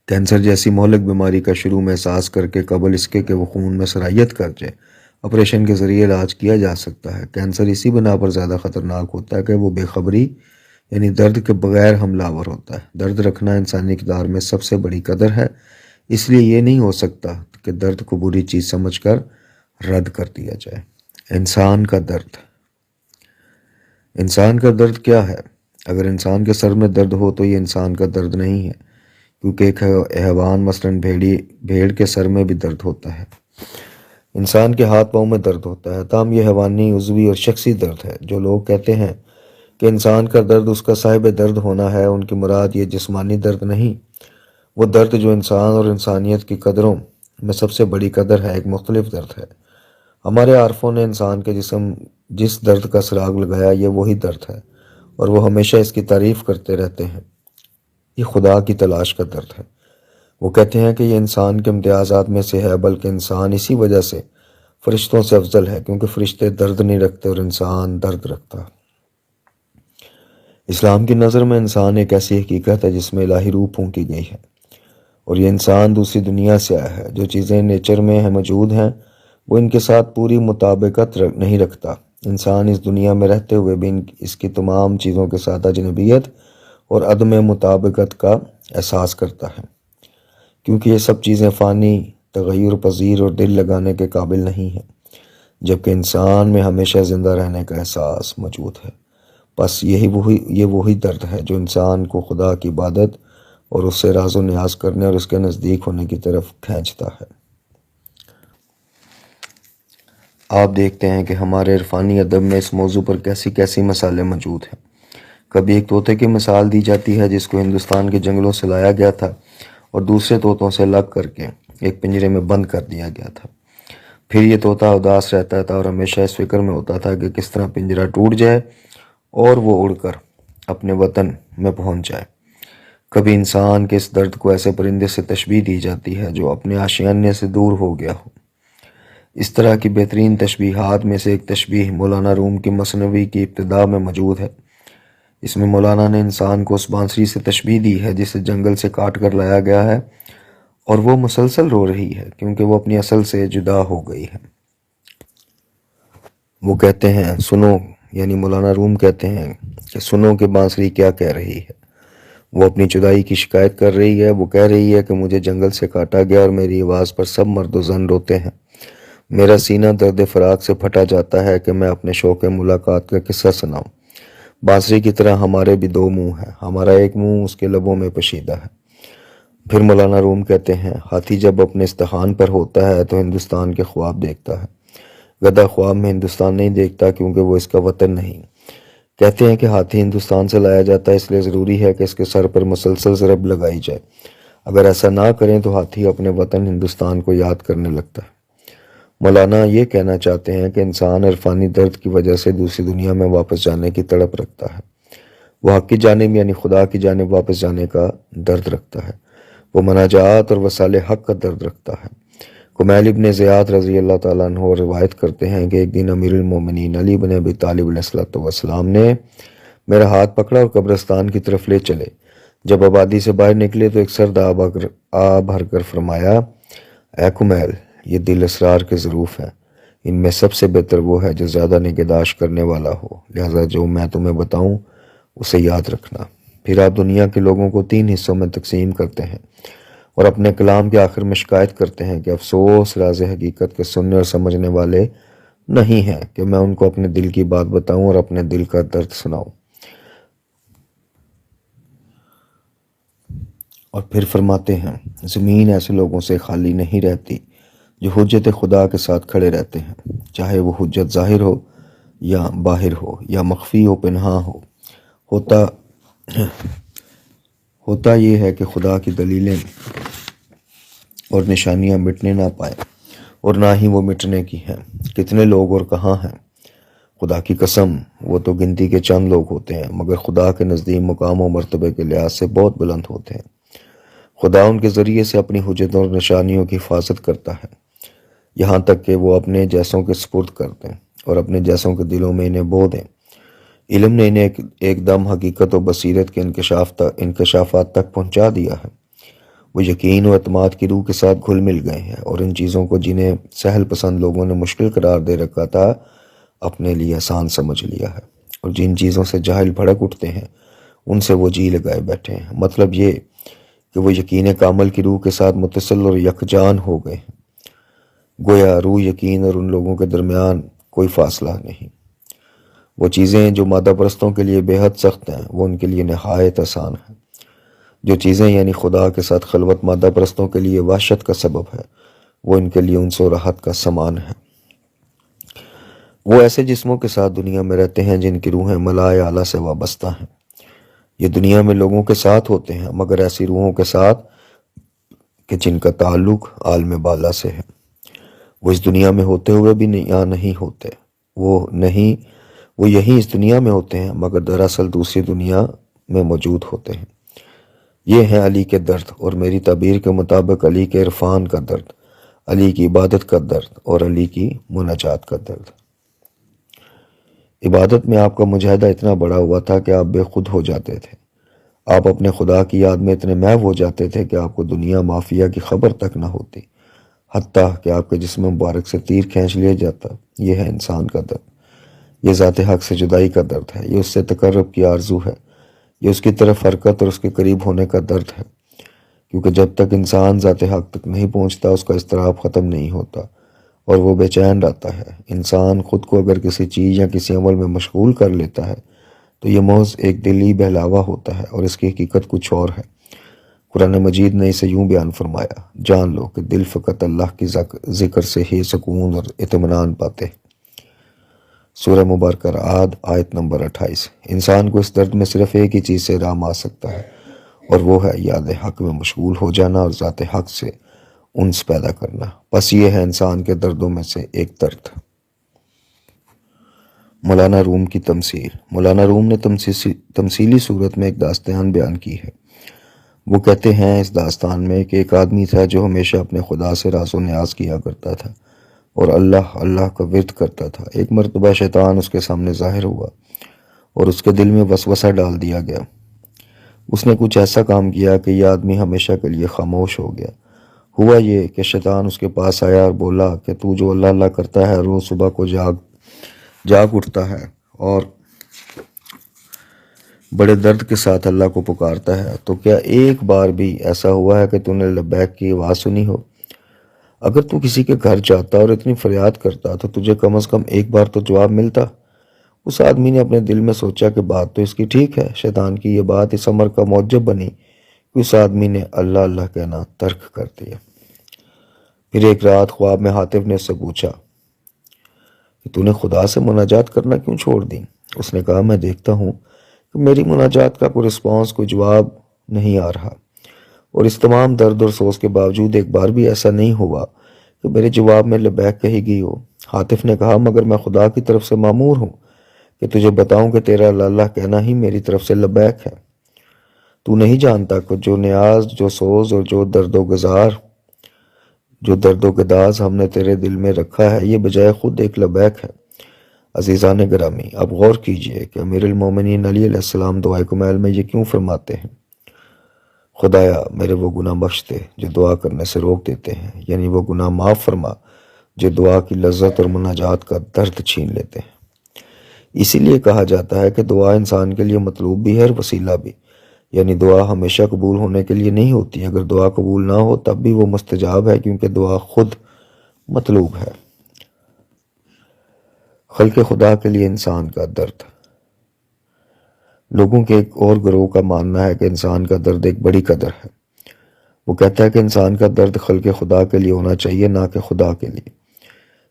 کینسر جیسی مہلک بیماری کا شروع میں احساس کر کے قبل اس کے کہ وہ خون میں سرائیت کر جائے آپریشن کے ذریعے علاج کیا جا سکتا ہے۔ کینسر اسی بنا پر زیادہ خطرناک ہوتا ہے کہ وہ بے خبری یعنی درد کے بغیر حملہ آور ہوتا ہے۔ درد رکھنا انسانی اقدار میں سب سے بڑی قدر ہے، اس لیے یہ نہیں ہو سکتا کہ درد کو بری چیز سمجھ کر رد کر دیا جائے۔ انسان کا درد۔ انسان کا درد کیا ہے؟ اگر انسان کے سر میں درد ہو تو یہ انسان کا درد نہیں ہے، کیونکہ ایک حیوان مثلاً بھیڑ کے سر میں بھی درد ہوتا ہے۔ انسان کے ہاتھ پاؤں میں درد ہوتا ہے، تاہم یہ حیوانی، عضوی اور شخصی درد ہے۔ جو لوگ کہتے ہیں کہ انسان کا درد اس کا صاحب درد ہونا ہے، ان کی مراد یہ جسمانی درد نہیں، وہ درد جو انسان اور انسانیت کی قدروں میں سب سے بڑی قدر ہے، ایک مختلف درد ہے۔ ہمارے عارفوں نے انسان کے جسم جس درد کا سراغ لگایا یہ وہی درد ہے، اور وہ ہمیشہ اس کی تعریف کرتے رہتے ہیں۔ یہ خدا کی تلاش کا درد ہے۔ وہ کہتے ہیں کہ یہ انسان کے امتیازات میں سے ہے، بلکہ انسان اسی وجہ سے فرشتوں سے افضل ہے، کیونکہ فرشتے درد نہیں رکھتے اور انسان درد رکھتا۔ اسلام کی نظر میں انسان ایک ایسی حقیقت ہے جس میں الہی روح پھونکی گئی ہے، اور یہ انسان دوسری دنیا سے آیا ہے۔ جو چیزیں نیچر میں موجود ہیں وہ ان کے ساتھ پوری مطابقت نہیں رکھتا۔ انسان اس دنیا میں رہتے ہوئے بھی اس کی تمام چیزوں کے ساتھ اجنبیت اور عدم مطابقت کا احساس کرتا ہے، کیونکہ یہ سب چیزیں فانی، تغیر پذیر اور دل لگانے کے قابل نہیں ہیں، جبکہ انسان میں ہمیشہ زندہ رہنے کا احساس موجود ہے۔ بس یہ وہی درد ہے جو انسان کو خدا کی عبادت اور اس سے راز و نیاز کرنے اور اس کے نزدیک ہونے کی طرف کھینچتا ہے۔ آپ دیکھتے ہیں کہ ہمارے عرفانی ادب میں اس موضوع پر کیسی کیسی مثالیں موجود ہیں۔ کبھی ایک طوطے کی مثال دی جاتی ہے جس کو ہندوستان کے جنگلوں سے لایا گیا تھا اور دوسرے طوطوں سے الگ کر کے ایک پنجرے میں بند کر دیا گیا تھا۔ پھر یہ طوطا اداس رہتا تھا اور ہمیشہ اس فکر میں ہوتا تھا کہ کس طرح پنجرہ ٹوٹ جائے اور وہ اڑ کر اپنے وطن میں پہنچ جائے۔ کبھی انسان کے اس درد کو ایسے پرندے سے تشبیہ دی جاتی ہے جو اپنے آشیانے سے دور ہو گیا ہو۔ اس طرح کی بہترین تشبیہات میں سے ایک تشبیہ مولانا روم کی مثنوی کی ابتدا میں موجود ہے۔ اس میں مولانا نے انسان کو اس بانسری سے تشبیہ دی ہے جسے جنگل سے کاٹ کر لایا گیا ہے اور وہ مسلسل رو رہی ہے کیونکہ وہ اپنی اصل سے جدا ہو گئی ہے۔ وہ کہتے ہیں سنو، یعنی مولانا روم کہتے ہیں کہ سنو کہ بانسری کیا کہہ رہی ہے۔ وہ اپنی جدائی کی شکایت کر رہی ہے۔ وہ کہہ رہی ہے کہ مجھے جنگل سے کاٹا گیا اور میری آواز پر سب مرد و زن روتے ہیں۔ میرا سینہ درد فراق سے پھٹا جاتا ہے کہ میں اپنے شوق ملاقات کا قصہ سناؤں۔ بانسری کی طرح ہمارے بھی دو منہ ہیں، ہمارا ایک منہ اس کے لبوں میں پشیدہ ہے۔ پھر مولانا روم کہتے ہیں ہاتھی جب اپنے استخوان پر ہوتا ہے تو ہندوستان کے خواب دیکھتا ہے، گدھا خواب میں ہندوستان نہیں دیکھتا کیونکہ وہ اس کا وطن نہیں۔ کہتے ہیں کہ ہاتھی ہندوستان سے لایا جاتا ہے، اس لیے ضروری ہے کہ اس کے سر پر مسلسل ضرب لگائی جائے۔ اگر ایسا نہ کریں تو ہاتھی اپنے وطن ہندوستان کو یاد کرنے لگتا ہے۔ مولانا یہ کہنا چاہتے ہیں کہ انسان عرفانی درد کی وجہ سے دوسری دنیا میں واپس جانے کی تڑپ رکھتا ہے۔ وہ حق کی جانب یعنی خدا کی جانب واپس جانے کا درد رکھتا ہے۔ وہ مناجات اور وصال حق کا درد رکھتا ہے۔ کمیل ابن زیاد رضی اللہ تعالیٰ عنہ روایت کرتے ہیں کہ ایک دن امیر المومنین علی بن ابی طالب علیہ السلام نے میرا ہاتھ پکڑا اور قبرستان کی طرف لے چلے۔ جب آبادی سے باہر نکلے تو ایک سرد آ بھر کر فرمایا، اے کمیل، یہ دل اسرار کے ظروف ہیں، ان میں سب سے بہتر وہ ہے جو زیادہ نگہداشت کرنے والا ہو، لہذا جو میں تمہیں بتاؤں اسے یاد رکھنا۔ پھر آپ دنیا کے لوگوں کو 3 حصوں میں تقسیم کرتے ہیں اور اپنے کلام کے آخر میں شکایت کرتے ہیں کہ افسوس راز حقیقت کے سننے اور سمجھنے والے نہیں ہے کہ میں ان کو اپنے دل کی بات بتاؤں اور اپنے دل کا درد سناؤں۔ اور پھر فرماتے ہیں زمین ایسے لوگوں سے خالی نہیں رہتی جو حجت خدا کے ساتھ کھڑے رہتے ہیں، چاہے وہ حجت ظاہر ہو یا باہر ہو یا مخفی ہو پنہاں ہو۔ ہوتا ہوتا یہ ہے کہ خدا کی دلیلیں اور نشانیاں مٹنے نہ پائیں، اور نہ ہی وہ مٹنے کی ہیں۔ کتنے لوگ اور کہاں ہیں؟ خدا کی قسم وہ تو گنتی کے چند لوگ ہوتے ہیں، مگر خدا کے نزدیک مقام و مرتبے کے لحاظ سے بہت بلند ہوتے ہیں۔ خدا ان کے ذریعے سے اپنی حجتوں اور نشانیوں کی حفاظت کرتا ہے، یہاں تک کہ وہ اپنے جیسوں کے سپرد کر دیں اور اپنے جیسوں کے دلوں میں انہیں بو دیں۔ علم نے انہیں ایک دم حقیقت و بصیرت کے انکشافات تک پہنچا دیا ہے۔ وہ یقین و اعتماد کی روح کے ساتھ گھل مل گئے ہیں، اور ان چیزوں کو جنہیں سہل پسند لوگوں نے مشکل قرار دے رکھا تھا اپنے لیے آسان سمجھ لیا ہے، اور جن چیزوں سے جاہل بھڑک اٹھتے ہیں ان سے وہ جی لگائے بیٹھے ہیں۔ مطلب یہ کہ وہ یقین کامل کی روح کے ساتھ متصل اور یکجان ہو گئے ہیں، گویا روح یقین اور ان لوگوں کے درمیان کوئی فاصلہ نہیں۔ وہ چیزیں جو مادہ پرستوں کے لیے بے حد سخت ہیں وہ ان کے لیے نہایت آسان ہیں۔ جو چیزیں یعنی خدا کے ساتھ خلوت مادہ پرستوں کے لیے وحشت کا سبب ہے، وہ ان کے لیے انس و راحت کا سامان ہے۔ وہ ایسے جسموں کے ساتھ دنیا میں رہتے ہیں جن کی روحیں ملائے اعلیٰ سے وابستہ ہیں۔ یہ دنیا میں لوگوں کے ساتھ ہوتے ہیں، مگر ایسی روحوں کے ساتھ کہ جن کا تعلق عالم بالا سے ہے۔ وہ اس دنیا میں ہوتے ہوئے بھی یہاں نہیں ہوتے، وہ یہیں اس دنیا میں ہوتے ہیں، مگر دراصل دوسری دنیا میں موجود ہوتے ہیں۔ یہ ہیں علی کے درد، اور میری تعبیر کے مطابق علی کے عرفان کا درد، علی کی عبادت کا درد اور علی کی مناجات کا درد۔ عبادت میں آپ کا مجاہدہ اتنا بڑا ہوا تھا کہ آپ بے خود ہو جاتے تھے۔ آپ اپنے خدا کی یاد میں اتنے محو ہو جاتے تھے کہ آپ کو دنیا مافیا کی خبر تک نہ ہوتی، حتیٰ کہ آپ کے جسم مبارک سے تیر کھینچ لیا جاتا۔ یہ ہے انسان کا درد، یہ ذات حق سے جدائی کا درد ہے، یہ اس سے تقرب کی آرزو ہے، یہ اس کی طرف حرکت اور اس کے قریب ہونے کا درد ہے، کیونکہ جب تک انسان ذات حق تک نہیں پہنچتا اس کا اضطراب ختم نہیں ہوتا اور وہ بے چین رہتا ہے۔ انسان خود کو اگر کسی چیز یا کسی عمل میں مشغول کر لیتا ہے تو یہ محض ایک دلی بہلاوا ہوتا ہے، اور اس کی حقیقت کچھ اور ہے۔ قرآن مجید نے اسے یوں بیان فرمایا، جان لو کہ دل فقط اللہ کی ذکر سے ہی سکون اور اطمینان پاتے۔ سورہ مبارکہ رعد آیت نمبر 28۔ انسان کو اس درد میں صرف ایک ہی چیز سے آرام آ سکتا ہے، اور وہ ہے یاد حق میں مشغول ہو جانا اور ذات حق سے انس پیدا کرنا۔ بس یہ ہے انسان کے دردوں میں سے ایک درد۔ مولانا روم کی تمثیل۔ مولانا روم نے تمثیلی صورت میں ایک داستان بیان کی ہے۔ وہ کہتے ہیں اس داستان میں کہ ایک آدمی تھا جو ہمیشہ اپنے خدا سے راز و نیاز کیا کرتا تھا اور اللہ اللہ کا ورد کرتا تھا۔ ایک مرتبہ شیطان اس کے سامنے ظاہر ہوا اور اس کے دل میں وسوسہ ڈال دیا گیا۔ اس نے کچھ ایسا کام کیا کہ یہ آدمی ہمیشہ کے لیے خاموش ہو گیا۔ ہوا یہ کہ شیطان اس کے پاس آیا اور بولا کہ تو جو اللہ اللہ کرتا ہے، روز صبح کو جاگ اٹھتا ہے اور بڑے درد کے ساتھ اللہ کو پکارتا ہے، تو کیا ایک بار بھی ایسا ہوا ہے کہ تو نے لبیک کی آواز سنی ہو؟ اگر تو کسی کے گھر جاتا اور اتنی فریاد کرتا تو تجھے کم از کم ایک بار تو جواب ملتا۔ اس آدمی نے اپنے دل میں سوچا کہ بات تو اس کی ٹھیک ہے۔ شیطان کی یہ بات اس امر کا موجب بنی کہ اس آدمی نے اللہ اللہ کہنا ترک کر دیا۔ پھر ایک رات خواب میں حاطف نے اس سے پوچھا کہ تو نے خدا سے مناجات کرنا کیوں چھوڑ دی؟ اس نے کہا میں دیکھتا ہوں کہ میری مناجات کا کوئی رسپانس، کوئی جواب نہیں آ رہا، اور اس تمام درد اور سوز کے باوجود ایک بار بھی ایسا نہیں ہوا کہ میرے جواب میں لبیک کہی گئی ہو۔ حاطف نے کہا مگر میں خدا کی طرف سے مامور ہوں کہ تجھے بتاؤں کہ تیرا اللہ اللہ کہنا ہی میری طرف سے لبیک ہے۔ تو نہیں جانتا کہ جو نیاز، جو سوز اور جو درد و گداز ہم نے تیرے دل میں رکھا ہے یہ بجائے خود ایک لبیک ہے۔ عزیزان گرامی، اب غور کیجئے کہ امیر المومنین علی علیہ السلام دعائے کمیل میں یہ کیوں فرماتے ہیں، خدایا میرے وہ گناہ بخش دے جو دعا کرنے سے روک دیتے ہیں، یعنی وہ گناہ معاف فرما جو دعا کی لذت اور مناجات کا درد چھین لیتے ہیں۔ اسی لیے کہا جاتا ہے کہ دعا انسان کے لیے مطلوب بھی ہے اور وسیلہ بھی، یعنی دعا ہمیشہ قبول ہونے کے لیے نہیں ہوتی، اگر دعا قبول نہ ہو تب بھی وہ مستجاب ہے، کیونکہ دعا خود مطلوب ہے۔ خلق خدا کے لیے انسان کا درد۔ لوگوں کے ایک اور گروہ کا ماننا ہے کہ انسان کا درد ایک بڑی قدر ہے۔ وہ کہتا ہے کہ انسان کا درد خلق خدا کے لیے ہونا چاہیے، نہ کہ خدا کے لیے۔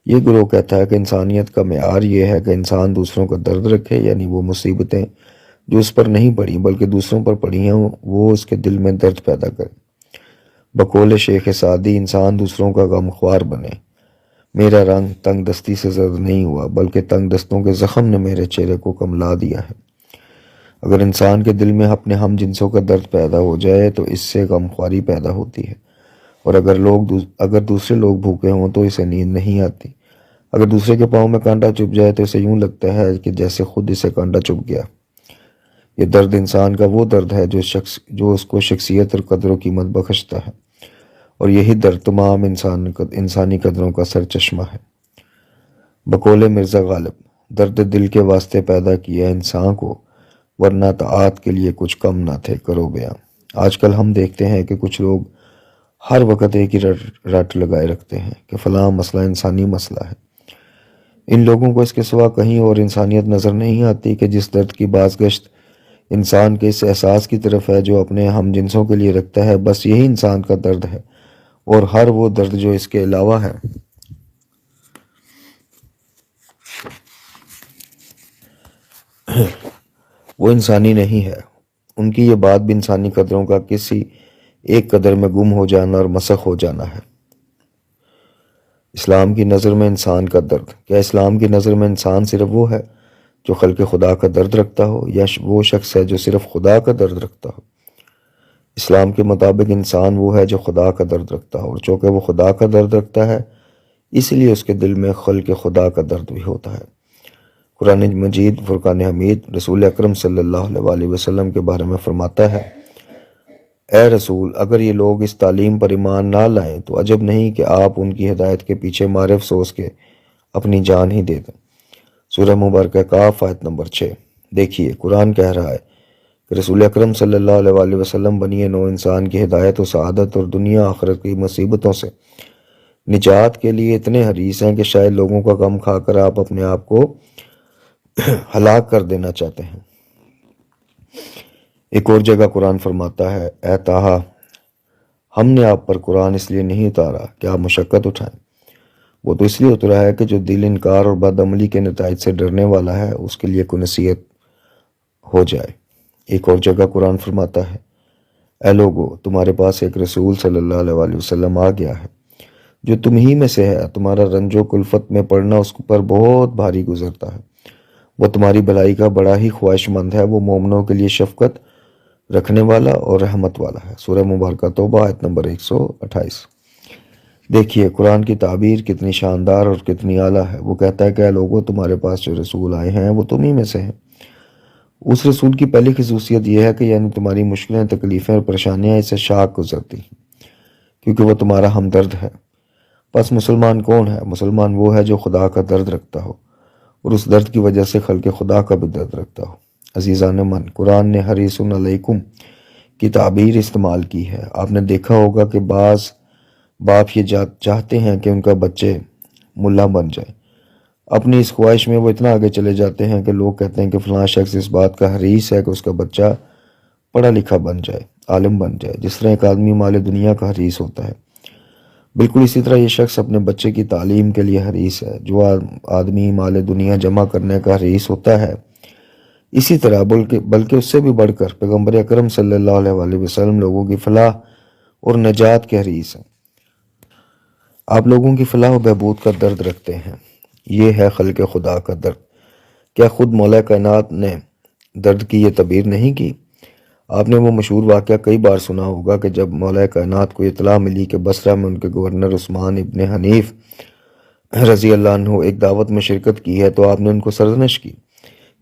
یہ گروہ کہتا ہے کہ انسانیت کا معیار یہ ہے کہ انسان دوسروں کا درد رکھے، یعنی وہ مصیبتیں جو اس پر نہیں پڑی بلکہ دوسروں پر پڑی ہیں وہ اس کے دل میں درد پیدا کرے۔ بقول شیخ سعدی، انسان دوسروں کا غم خوار بنے۔ میرا رنگ تنگ دستی سے زرد نہیں ہوا بلکہ تنگ دستوں کے زخم نے میرے چہرے کو کملا دیا ہے۔ اگر انسان کے دل میں اپنے ہم جنسوں کا درد پیدا ہو جائے تو اس سے غم خواری پیدا ہوتی ہے، اور اگر دوسرے لوگ بھوکے ہوں تو اسے نیند نہیں آتی۔ اگر دوسرے کے پاؤں میں کانٹا چبھ جائے تو اسے یوں لگتا ہے کہ جیسے خود اسے کانٹا چبھ گیا۔ یہ درد انسان کا وہ درد ہے جو اس کو شخصیت اور قدر و قیمت بخشتا ہے، اور یہی درد تمام انسانی قدروں کا سرچشمہ ہے۔ بقول مرزا غالب، درد دل کے واسطے پیدا کیا انسان کو، ورنہ طاعت کے لیے کچھ کم نہ تھے کرو بیاں۔ آج کل ہم دیکھتے ہیں کہ کچھ لوگ ہر وقت ایک ہی رٹ لگائے رکھتے ہیں کہ فلاں مسئلہ انسانی مسئلہ ہے۔ ان لوگوں کو اس کے سوا کہیں اور انسانیت نظر نہیں آتی کہ جس درد کی بازگشت انسان کے اس احساس کی طرف ہے جو اپنے ہم جنسوں کے لیے رکھتا ہے، بس یہی انسان کا درد ہے، اور ہر وہ درد جو اس کے علاوہ ہے وہ انسانی نہیں ہے۔ ان کی یہ بات بھی انسانی قدروں کا کسی ایک قدر میں گم ہو جانا اور مسخ ہو جانا ہے۔ اسلام کی نظر میں انسان کا درد، کیا اسلام کی نظر میں انسان صرف وہ ہے جو خلق خدا کا درد رکھتا ہو، یا وہ شخص ہے جو صرف خدا کا درد رکھتا ہو؟ اسلام کے مطابق انسان وہ ہے جو خدا کا درد رکھتا ہو، اور چونکہ وہ خدا کا درد رکھتا ہے اس لیے اس کے دل میں خلق خدا کا درد بھی ہوتا ہے۔ قرآن مجید فرقان حمید رسول اکرم صلی اللہ علیہ وسلم کے بارے میں فرماتا ہے، اے رسول، اگر یہ لوگ اس تعلیم پر ایمان نہ لائیں تو عجب نہیں کہ آپ ان کی ہدایت کے پیچھے مارے افسوس کے اپنی جان ہی دے دیں۔ سورہ مبارکہ کاف آیت نمبر 6۔ دیکھیے، قرآن کہہ رہا ہے کہ رسول اکرم صلی اللہ علیہ وسلم بنی نوع انسان کی ہدایت و سعادت اور دنیا آخرت کی مصیبتوں سے نجات کے لیے اتنے حریص ہیں کہ شاید لوگوں کا غم کھا کر آپ اپنے آپ کو ہلاک کر دینا چاہتے ہیں۔ ایک اور جگہ قرآن فرماتا ہے، اے طٰہٰ، ہم نے آپ پر قرآن اس لیے نہیں اتارا کہ آپ مشقت اٹھائیں، وہ تو اس لیے اترا ہے کہ جو دل انکار اور بد عملی کے نتائج سے ڈرنے والا ہے اس کے لیے کوئی نصیحت ہو جائے۔ ایک اور جگہ قرآن فرماتا ہے، اے لوگو، تمہارے پاس ایک رسول صلی اللہ علیہ وسلم آ گیا ہے جو تم ہی میں سے ہے، تمہارا رنج و کلفت میں پڑنا اس پر بہت بھاری گزرتا ہے، وہ تمہاری بھلائی کا بڑا ہی خواہش مند ہے، وہ مومنوں کے لیے شفقت رکھنے والا اور رحمت والا ہے۔ سورہ مبارکہ توبہ آیت نمبر 128۔ دیکھیے قرآن کی تعبیر کتنی شاندار اور کتنی اعلیٰ ہے۔ وہ کہتا ہے کہ اے لوگو، تمہارے پاس جو رسول آئے ہیں وہ تم ہی میں سے ہیں۔ اس رسول کی پہلی خصوصیت یہ ہے کہ یعنی تمہاری مشکلیں، تکلیفیں اور پریشانیاں اس سے شاک گزرتی ہیں، کیونکہ وہ تمہارا ہمدرد ہے۔ پس مسلمان کون ہے؟ مسلمان وہ ہے جو خدا کا درد رکھتا ہو اور اس درد کی وجہ سے خلق خدا کا بھی درد رکھتا ہو۔ عزیزان من، قرآن نے حریص علیکم کی تعبیر استعمال کی ہے۔ آپ نے دیکھا ہوگا کہ بعض باپ یہ چاہتے ہیں کہ ان کا بچے ملا بن جائے۔ اپنی اس خواہش میں وہ اتنا آگے چلے جاتے ہیں کہ لوگ کہتے ہیں کہ فلاں شخص اس بات کا حریص ہے کہ اس کا بچہ پڑھا لکھا بن جائے، عالم بن جائے، جس طرح ایک آدمی مال دنیا کا حریص ہوتا ہے، بالکل اسی طرح یہ شخص اپنے بچے کی تعلیم کے لیے حریص ہے۔ جو آدمی مال دنیا جمع کرنے کا حریص ہوتا ہے، اسی طرح بلکہ اس سے بھی بڑھ کر پیغمبر اکرم صلی اللہ علیہ وسلم لوگوں کی فلاح اور نجات کے حریص ہیں۔ آپ لوگوں کی فلاح و بہبود کا درد رکھتے ہیں۔ یہ ہے خلق خدا کا درد۔ کیا خود مولا کائنات نے درد کی یہ تعبیر نہیں کی؟ آپ نے وہ مشہور واقعہ کئی بار سنا ہوگا کہ جب مولا کائنات کو اطلاع ملی کہ بصرہ میں ان کے گورنر عثمان ابن حنیف رضی اللہ عنہ ایک دعوت میں شرکت کی ہے تو آپ نے ان کو سرزنش کی۔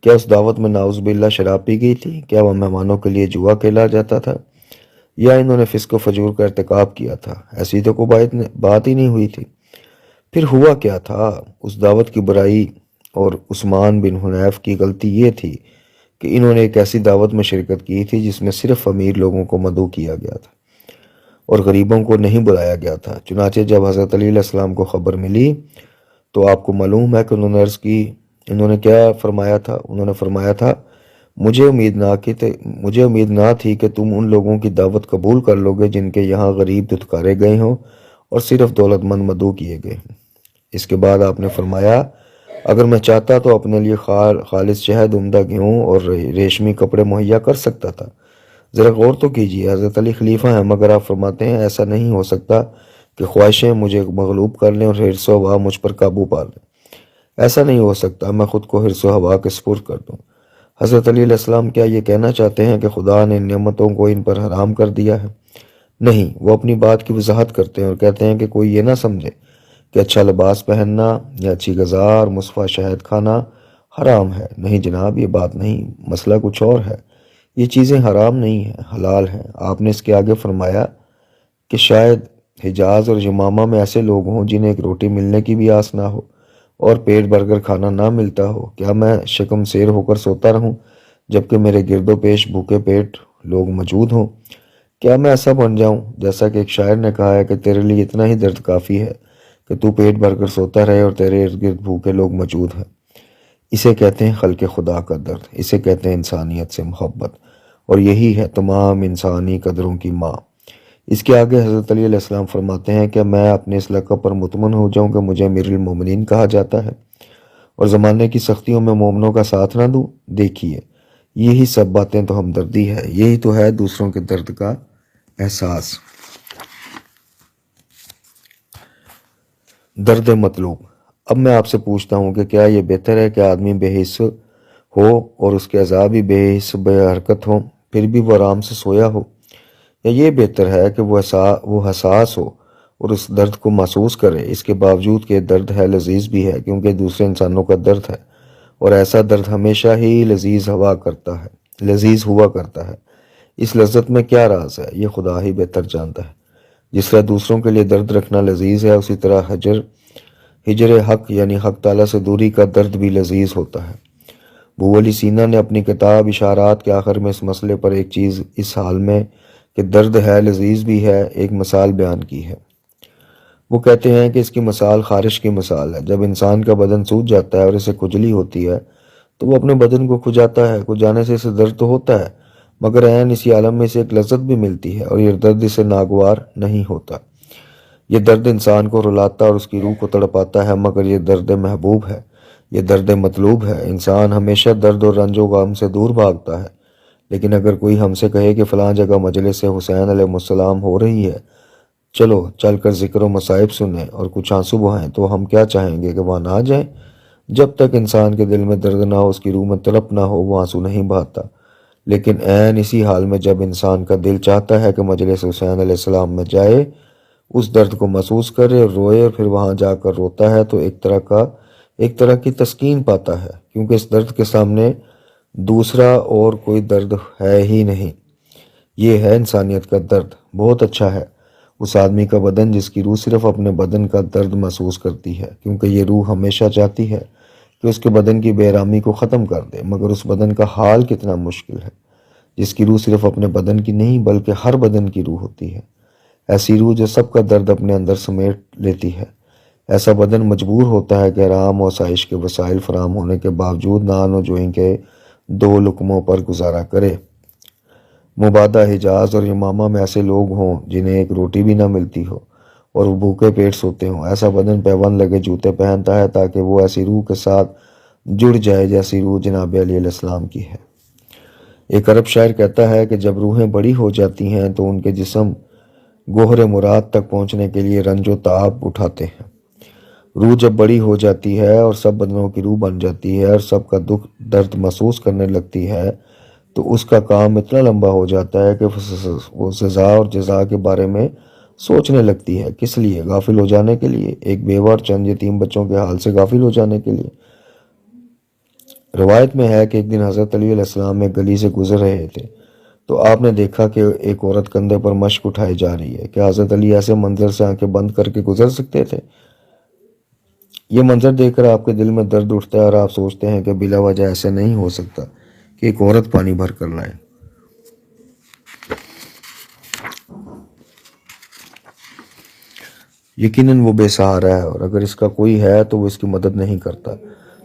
کیا اس دعوت میں نعوذ باللہ شراب پی گئی تھی؟ کیا وہ مہمانوں کے لیے جوا کھیلا جاتا تھا؟ یا انہوں نے فسق و فجور کا ارتکاب کیا تھا؟ ایسی تو کوئی بات ہی نہیں ہوئی تھی۔ پھر ہوا کیا تھا؟ اس دعوت کی برائی اور عثمان بن حنیف کی غلطی یہ تھی کہ انہوں نے ایک ایسی دعوت میں شرکت کی تھی جس میں صرف امیر لوگوں کو مدعو کیا گیا تھا اور غریبوں کو نہیں بلایا گیا تھا۔ چنانچہ جب حضرت علی علیہ السلام کو خبر ملی تو آپ کو معلوم ہے کہ انہوں نے عرض کی انہوں نے کیا فرمایا تھا؟ انہوں نے فرمایا تھا مجھے امید نہ تھی کہ تم ان لوگوں کی دعوت قبول کر لو گے جن کے یہاں غریب دھتکارے گئے ہوں اور صرف دولت مند مدعو کیے گئے ہوں۔ اس کے بعد آپ نے فرمایا اگر میں چاہتا تو اپنے لیے خالص شہد، عمدہ گیہوں اور ریشمی کپڑے مہیا کر سکتا تھا۔ ذرا غور تو کیجیے، حضرت علی خلیفہ ہیں مگر آپ فرماتے ہیں ایسا نہیں ہو سکتا کہ خواہشیں مجھے مغلوب کر لیں اور حرص و ہوا مجھ پر قابو پا لیں۔ ایسا نہیں ہو سکتا میں خود کو حرص و ہوا کے سپرد کر دوں۔ حضرت علی علیہ السلام کیا یہ کہنا چاہتے ہیں کہ خدا نے ان نعمتوں کو ان پر حرام کر دیا ہے؟ نہیں، وہ اپنی بات کی وضاحت کرتے ہیں اور کہتے ہیں کہ کوئی یہ نہ سمجھے کہ اچھا لباس پہننا یا اچھی غذا اور مصفا شہد کھانا حرام ہے۔ نہیں جناب، یہ بات نہیں، مسئلہ کچھ اور ہے۔ یہ چیزیں حرام نہیں ہیں، حلال ہیں۔ آپ نے اس کے آگے فرمایا کہ شاید حجاز اور یمامہ میں ایسے لوگ ہوں جنہیں ایک روٹی ملنے کی بھی آس نہ ہو اور پیٹ بھر کر کھانا نہ ملتا ہو۔ کیا میں شکم سیر ہو کر سوتا رہوں جبکہ میرے گرد و پیش بھوکے پیٹ لوگ موجود ہوں؟ کیا میں ایسا بن جاؤں جیسا کہ ایک شاعر نے کہا ہے کہ تیرے لیے اتنا ہی درد کافی ہے کہ تو پیٹ بھر کر سوتا رہے اور تیرے ارد گرد بھوکے لوگ موجود ہیں؟ اسے کہتے ہیں خلق خدا کا درد، اسے کہتے ہیں انسانیت سے محبت، اور یہی ہے تمام انسانی قدروں کی ماں۔ اس کے آگے حضرت علی علیہ السلام فرماتے ہیں کہ میں اپنے اس لقب پر مطمئن ہو جاؤں کہ مجھے امیر المومنین کہا جاتا ہے اور زمانے کی سختیوں میں مومنوں کا ساتھ نہ دوں؟ دیکھیے، یہی سب باتیں تو ہمدردی ہے، یہی تو ہے دوسروں کے درد کا احساس۔ درد مطلوب۔ اب میں آپ سے پوچھتا ہوں کہ کیا یہ بہتر ہے کہ آدمی بے حس ہو اور اس کے اعضاء بھی بے حس بے حرکت ہوں پھر بھی وہ آرام سے سویا ہو، یا یہ بہتر ہے کہ وہ حساس ہو اور اس درد کو محسوس کرے، اس کے باوجود کہ درد ہے لذیذ بھی ہے کیونکہ دوسرے انسانوں کا درد ہے، اور ایسا درد ہمیشہ ہی لذیذ ہوا کرتا ہے۔ اس لذت میں کیا راز ہے، یہ خدا ہی بہتر جانتا ہے۔ جس طرح دوسروں کے لیے درد رکھنا لذیذ ہے، اسی طرح ہجر حق یعنی حق تعالیٰ سے دوری کا درد بھی لذیذ ہوتا ہے۔ ابو علی سینا نے اپنی کتاب اشارات کے آخر میں اس مسئلے پر ایک چیز اس حال میں کہ درد ہے لذیذ بھی ہے ایک مثال بیان کی ہے۔ وہ کہتے ہیں کہ اس کی مثال خارش کی مثال ہے۔ جب انسان کا بدن سوج جاتا ہے اور اسے کھجلی ہوتی ہے تو وہ اپنے بدن کو کھجاتا ہے، کھجانے سے اسے درد تو ہوتا ہے مگر عین اسی عالم میں اسے ایک لذت بھی ملتی ہے اور یہ درد اسے ناگوار نہیں ہوتا۔ یہ درد انسان کو رلاتا اور اس کی روح کو تڑپاتا ہے مگر یہ درد محبوب ہے، یہ درد مطلوب ہے۔ انسان ہمیشہ درد اور رنج و غم سے دور بھاگتا ہے، لیکن اگر کوئی ہم سے کہے کہ فلاں جگہ مجلس حسین علیہ السلام ہو رہی ہے، چلو چل کر ذکر و مصائب سنیں اور کچھ آنسو بہائیں، تو ہم کیا چاہیں گے کہ وہاں نہ جائیں؟ جب تک انسان کے دل میں درد نہ ہو، اس کی روح میں تڑپ نہ ہو، وہ آنسو نہیں بہاتا۔ لیکن عین اسی حال میں جب انسان کا دل چاہتا ہے کہ مجلس حسین علیہ السلام میں جائے، اس درد کو محسوس کرے اور روئے اور پھر وہاں جا کر روتا ہے تو ایک طرح کی تسکین پاتا ہے، کیونکہ اس درد کے سامنے دوسرا اور کوئی درد ہے ہی نہیں۔ یہ ہے انسانیت کا درد۔ بہت اچھا ہے اس آدمی کا بدن جس کی روح صرف اپنے بدن کا درد محسوس کرتی ہے، کیونکہ یہ روح ہمیشہ چاہتی ہے کہ اس کے بدن کی بے آرامی کو ختم کر دے، مگر اس بدن کا حال کتنا مشکل ہے جس کی روح صرف اپنے بدن کی نہیں بلکہ ہر بدن کی روح ہوتی ہے، ایسی روح جو سب کا درد اپنے اندر سمیٹ لیتی ہے۔ ایسا بدن مجبور ہوتا ہے کہ آرام و آسائش کے وسائل فراہم ہونے کے باوجود نان و جوئیں کے 2 لقموں پر گزارا کرے۔ مبادہ حجاز اور یمامہ میں ایسے لوگ ہوں جنہیں ایک روٹی بھی نہ ملتی ہو اور وہ بھوکے پیٹ سوتے ہوں۔ ایسا بدن پیوند لگے جوتے پہنتا ہے تاکہ وہ ایسی روح کے ساتھ جڑ جائے جیسی روح جناب علی علیہ السلام کی ہے۔ ایک عرب شاعر کہتا ہے کہ جب روحیں بڑی ہو جاتی ہیں تو ان کے جسم گوہر مراد تک پہنچنے کے لیے رنج و تعب اٹھاتے ہیں۔ روح جب بڑی ہو جاتی ہے اور سب بدنوں کی روح بن جاتی ہے اور سب کا دکھ درد محسوس کرنے لگتی ہے تو اس کا کام اتنا لمبا ہو جاتا ہے کہ وہ سزا اور جزا کے بارے میں سوچنے لگتی ہے۔ کس لیے؟ غافل ہو جانے کے لیے، ایک بیوہ اور چند یتیم بچوں کے حال سے غافل ہو جانے کے لیے۔ روایت میں ہے کہ ایک دن حضرت علی علیہ السلام ایک گلی سے گزر رہے تھے تو آپ نے دیکھا کہ ایک عورت کندھے پر مشک اٹھائی جا رہی ہے۔ کیا حضرت علی ایسے منظر سے آنکھیں بند کر کے گزر سکتے تھے؟ یہ منظر دیکھ کر آپ کے دل میں درد اٹھتا ہے اور آپ سوچتے ہیں کہ بلا وجہ ایسے نہیں ہو سکتا کہ ایک عورت پانی بھر کر لائے۔ یقیناً وہ بے سہارا ہے اور اگر اس کا کوئی ہے تو وہ اس کی مدد نہیں کرتا۔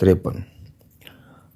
53।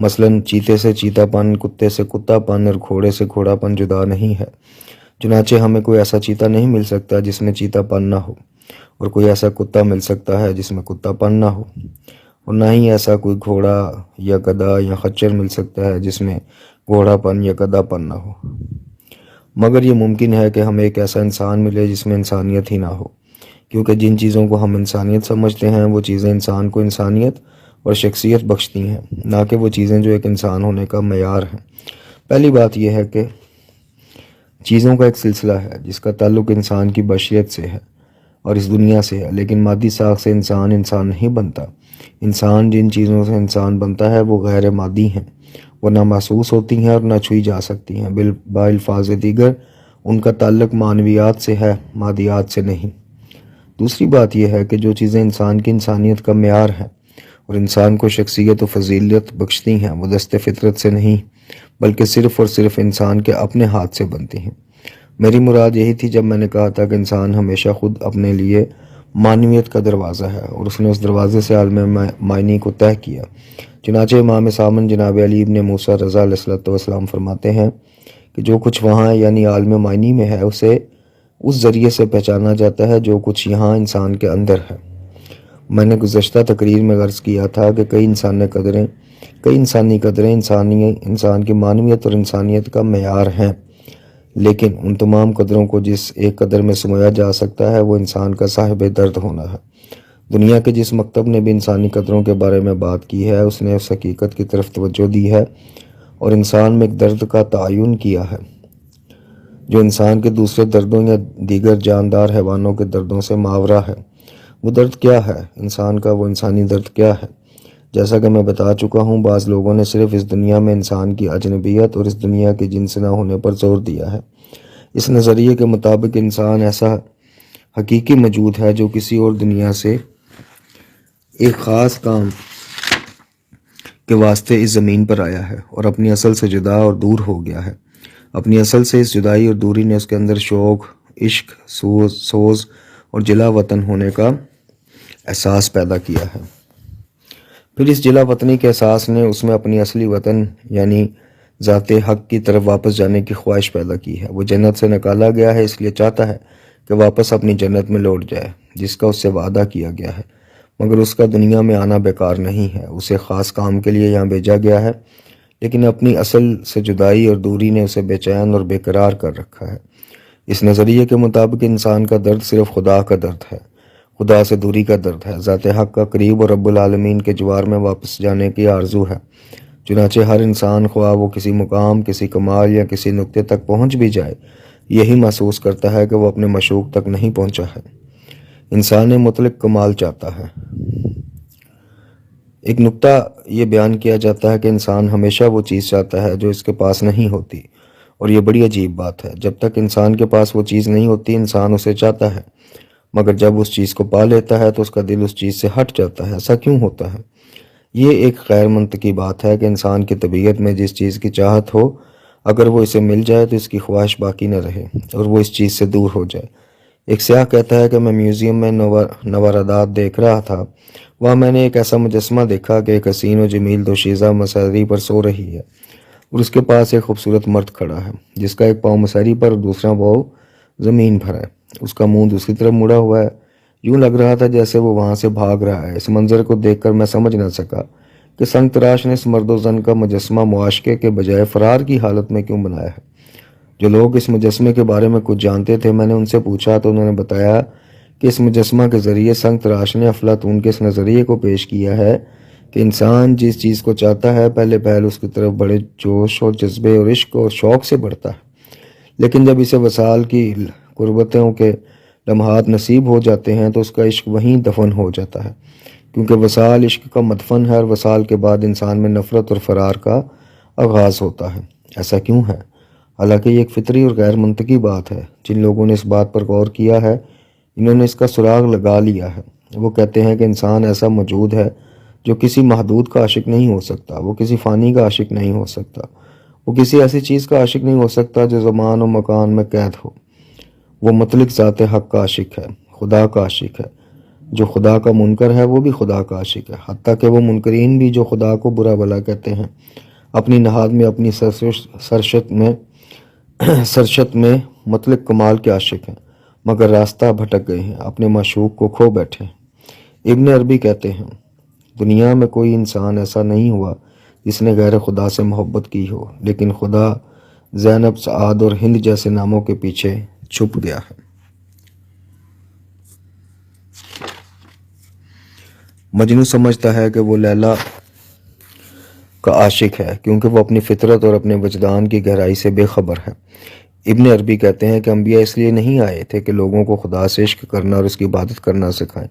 مثلاً چیتے سے چیتا پن، کتے سے کتا پن اور گھوڑے سے گھوڑا پن جدا نہیں ہے۔ چنانچہ ہمیں کوئی ایسا چیتا نہیں مل سکتا جس میں چیتا پن نہ ہو، اور کوئی ایسا کتا مل سکتا ہے جس میں کتا پن نہ ہو، اور نہ ہی ایسا کوئی گھوڑا یا گدھا یا خچر مل سکتا ہے جس میں گھوڑا پن یا گدھا پن نہ ہو۔ مگر یہ ممکن ہے کہ ہمیں ایک ایسا انسان ملے جس میں انسانیت ہی نہ ہو، کیونکہ جن چیزوں کو ہم انسانیت سمجھتے ہیں وہ چیزیں انسان کو انسانیت اور شخصیت بخشتی ہیں، نہ کہ وہ چیزیں جو ایک انسان ہونے کا معیار ہیں۔ پہلی بات یہ ہے کہ چیزوں کا ایک سلسلہ ہے جس کا تعلق انسان کی بشریت سے ہے اور اس دنیا سے ہے، لیکن مادی ساخت سے انسان نہیں بنتا۔ انسان جن چیزوں سے انسان بنتا ہے وہ غیر مادی ہیں، وہ نہ محسوس ہوتی ہیں اور نہ چھوئی جا سکتی ہیں، بالفاظ دیگر ان کا تعلق معنویات سے ہے، مادیات سے نہیں۔ دوسری بات یہ ہے کہ جو چیزیں انسان کی انسانیت کا معیار ہیں اور انسان کو شخصیت و فضیلت بخشتی ہیں وہ دست فطرت سے نہیں بلکہ صرف اور صرف انسان کے اپنے ہاتھ سے بنتی ہیں۔ میری مراد یہی تھی جب میں نے کہا تھا کہ انسان ہمیشہ خود اپنے لیے معنویت کا دروازہ ہے اور اس نے اس دروازے سے عالم معنی کو طے کیا۔ چنانچہ امام سامن جناب علی ابن موسیٰ رضا علیہ السلام فرماتے ہیں کہ جو کچھ وہاں یعنی عالم معنی میں ہے اسے اس ذریعے سے پہچانا جاتا ہے جو کچھ یہاں انسان کے اندر ہے۔ میں نے گزشتہ تقریر میں عرض کیا تھا کہ کئی انسانی قدریں انسان کی معنویت اور انسانیت کا معیار ہیں، لیکن ان تمام قدروں کو جس ایک قدر میں سمویا جا سکتا ہے وہ انسان کا صاحب درد ہونا ہے۔ دنیا کے جس مکتب نے بھی انسانی قدروں کے بارے میں بات کی ہے اس نے اس حقیقت کی طرف توجہ دی ہے اور انسان میں ایک درد کا تعین کیا ہے جو انسان کے دوسرے دردوں یا دیگر جاندار حیوانوں کے دردوں سے ماورا ہے۔ وہ درد کیا ہے؟ انسان کا وہ انسانی درد کیا ہے؟ جیسا کہ میں بتا چکا ہوں، بعض لوگوں نے صرف اس دنیا میں انسان کی اجنبیت اور اس دنیا کے جنس نہ ہونے پر زور دیا ہے۔ اس نظریے کے مطابق انسان ایسا حقیقی موجود ہے جو کسی اور دنیا سے ایک خاص کام کے واسطے اس زمین پر آیا ہے اور اپنی اصل سے جدا اور دور ہو گیا ہے۔ اپنی اصل سے اس جدائی اور دوری نے اس کے اندر شوق، عشق، سوز اور جلا وطن ہونے کا احساس پیدا کیا ہے۔ پھر اس جلا وطنی کے احساس نے اس میں اپنی اصلی وطن یعنی ذات حق کی طرف واپس جانے کی خواہش پیدا کی ہے۔ وہ جنت سے نکالا گیا ہے اس لیے چاہتا ہے کہ واپس اپنی جنت میں لوٹ جائے جس کا اس سے وعدہ کیا گیا ہے، مگر اس کا دنیا میں آنا بیکار نہیں ہے، اسے خاص کام کے لیے یہاں بھیجا گیا ہے، لیکن اپنی اصل سے جدائی اور دوری نے اسے بے چین اور بے قرار کر رکھا ہے۔ اس نظریے کے مطابق انسان کا درد صرف خدا کا درد ہے، خدا سے دوری کا درد ہے، ذات حق کا قریب اور رب العالمین کے جوار میں واپس جانے کی آرزو ہے۔ چنانچہ ہر انسان خواہ وہ کسی مقام، کسی کمال یا کسی نقطے تک پہنچ بھی جائے، یہی محسوس کرتا ہے کہ وہ اپنے مشوق تک نہیں پہنچا ہے۔ انسان مطلق کمال چاہتا ہے۔ ایک نقطہ یہ بیان کیا جاتا ہے کہ انسان ہمیشہ وہ چیز چاہتا ہے جو اس کے پاس نہیں ہوتی، اور یہ بڑی عجیب بات ہے۔ جب تک انسان کے پاس وہ چیز نہیں ہوتی انسان اسے چاہتا ہے، مگر جب اس چیز کو پا لیتا ہے تو اس کا دل اس چیز سے ہٹ جاتا ہے۔ ایسا کیوں ہوتا ہے؟ یہ ایک غیر منطقی بات ہے کہ انسان کی طبیعت میں جس چیز کی چاہت ہو، اگر وہ اسے مل جائے تو اس کی خواہش باقی نہ رہے اور وہ اس چیز سے دور ہو جائے۔ ایک سیاح کہتا ہے کہ میں میوزیم میں نوادرات دیکھ رہا تھا، وہاں میں نے ایک ایسا مجسمہ دیکھا کہ ایک حسین و جمیل دوشیزہ مسہری پر سو رہی ہے اور اس کے پاس ایک خوبصورت مرد کھڑا ہے جس کا ایک پاؤں مسہری پر اور دوسرا پاؤں زمین پر ہے۔ اس کا منہ دوسری طرف مڑا ہوا ہے، یوں لگ رہا تھا جیسے وہ وہاں سے بھاگ رہا ہے۔ اس منظر کو دیکھ کر میں سمجھ نہ سکا کہ سنگ تراش نے اس مرد و زن کا مجسمہ معاشقے کے بجائے فرار کی حالت میں کیوں بنایا ہے۔ جو لوگ اس مجسمے کے بارے میں کچھ جانتے تھے، میں نے ان سے پوچھا تو انہوں نے بتایا کہ اس مجسمہ کے ذریعے سنگ تراش نے افلاطون کے اس نظریے کو پیش کیا ہے کہ انسان جس چیز کو چاہتا ہے پہلے پہل اس کی طرف بڑے جوش اور جذبے اور عشق اور شوق سے بڑھتا ہے، لیکن جب اسے وصال کی قربتوں کے لمحات نصیب ہو جاتے ہیں تو اس کا عشق وہیں دفن ہو جاتا ہے، کیونکہ وصال عشق کا مدفن ہے اور وصال کے بعد انسان میں نفرت اور فرار کا آغاز ہوتا ہے۔ ایسا کیوں ہے؟ حالانکہ یہ ایک فطری اور غیر منطقی بات ہے۔ جن لوگوں نے اس بات پر غور کیا ہے انہوں نے اس کا سراغ لگا لیا ہے۔ وہ کہتے ہیں کہ انسان ایسا موجود ہے جو کسی محدود کا عاشق نہیں ہو سکتا، وہ کسی فانی کا عاشق نہیں ہو سکتا، وہ کسی ایسی چیز کا عاشق نہیں ہو سکتا جو زمان و مکان میں قید ہو۔ وہ مطلق ذات حق کا عاشق ہے، خدا کا عاشق ہے۔ جو خدا کا منکر ہے وہ بھی خدا کا عاشق ہے، حتیٰ کہ وہ منکرین بھی جو خدا کو برا بھلا کہتے ہیں اپنی نہاد میں اپنی سرشت میں مطلق کمال کے عاشق ہیں، مگر راستہ بھٹک گئے ہیں، اپنے معشوق کو کھو بیٹھے ہیں۔ ابن عربی کہتے ہیں دنیا میں کوئی انسان ایسا نہیں ہوا جس نے غیر خدا سے محبت کی ہو، لیکن خدا زینب، سعاد اور ہند جیسے ناموں کے پیچھے چھپ گیا ہے۔ مجنو سمجھتا ہے کہ وہ لیلا کا عاشق ہے کیونکہ وہ اپنی فطرت اور اپنے وجدان کی گہرائی سے بے خبر ہے۔ ابن عربی کہتے ہیں کہ انبیاء اس لیے نہیں آئے تھے کہ لوگوں کو خدا سے عشق کرنا اور اس کی عبادت کرنا سکھائیں،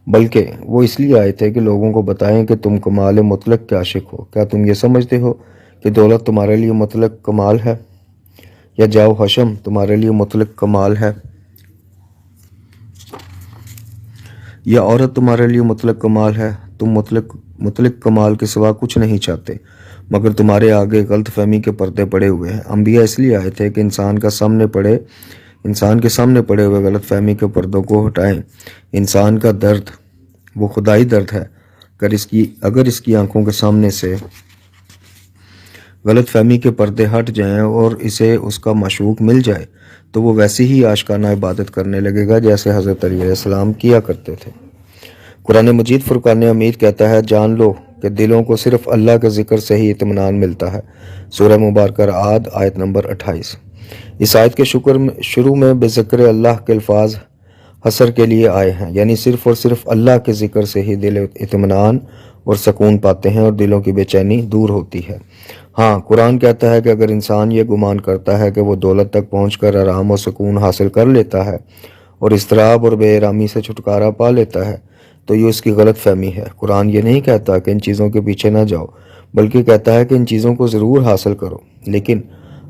بلکہ وہ اس لیے آئے تھے کہ لوگوں کو بتائیں کہ تم کمال مطلق کے عاشق ہو۔ کیا تم یہ سمجھتے ہو کہ دولت تمہارے لیے مطلق کمال ہے، یا جاؤ حشم تمہارے لیے مطلق کمال ہے، یا عورت تمہارے لیے مطلق کمال ہے؟ تم مطلق کمال کے سوا کچھ نہیں چاہتے، مگر تمہارے آگے غلط فہمی کے پردے پڑے ہوئے ہیں۔ انبیاء اس لیے آئے تھے کہ انسان کے سامنے پڑے ہوئے غلط فہمی کے پردوں کو ہٹائیں۔ انسان کا درد وہ خدائی درد ہے، اگر اس کی آنکھوں کے سامنے سے غلط فہمی کے پردے ہٹ جائیں اور اسے اس کا معشوق مل جائے تو وہ ویسی ہی عاشقانہ عبادت کرنے لگے گا جیسے حضرت علی علیہ السلام کیا کرتے تھے۔ قرآن مجید فرقان حمید کہتا ہے جان لو کہ دلوں کو صرف اللہ کے ذکر سے ہی اطمینان ملتا ہے۔ سورہ مبارکہ رعد آیت نمبر 28۔ اس آیت کے شروع میں بے ذکر اللہ کے الفاظ حسر کے لیے آئے ہیں، یعنی صرف اور صرف اللہ کے ذکر سے ہی دل اطمینان اور سکون پاتے ہیں اور دلوں کی بے چینی دور ہوتی ہے۔ ہاں، قرآن کہتا ہے کہ اگر انسان یہ گمان کرتا ہے کہ وہ دولت تک پہنچ کر آرام اور سکون حاصل کر لیتا ہے اور اضطراب اور بے آرامی سے چھٹکارا پا لیتا ہے تو یہ اس کی غلط فہمی ہے۔ قرآن یہ نہیں کہتا کہ ان چیزوں کے پیچھے نہ جاؤ، بلکہ کہتا ہے کہ ان چیزوں کو ضرور حاصل کرو۔ لیکن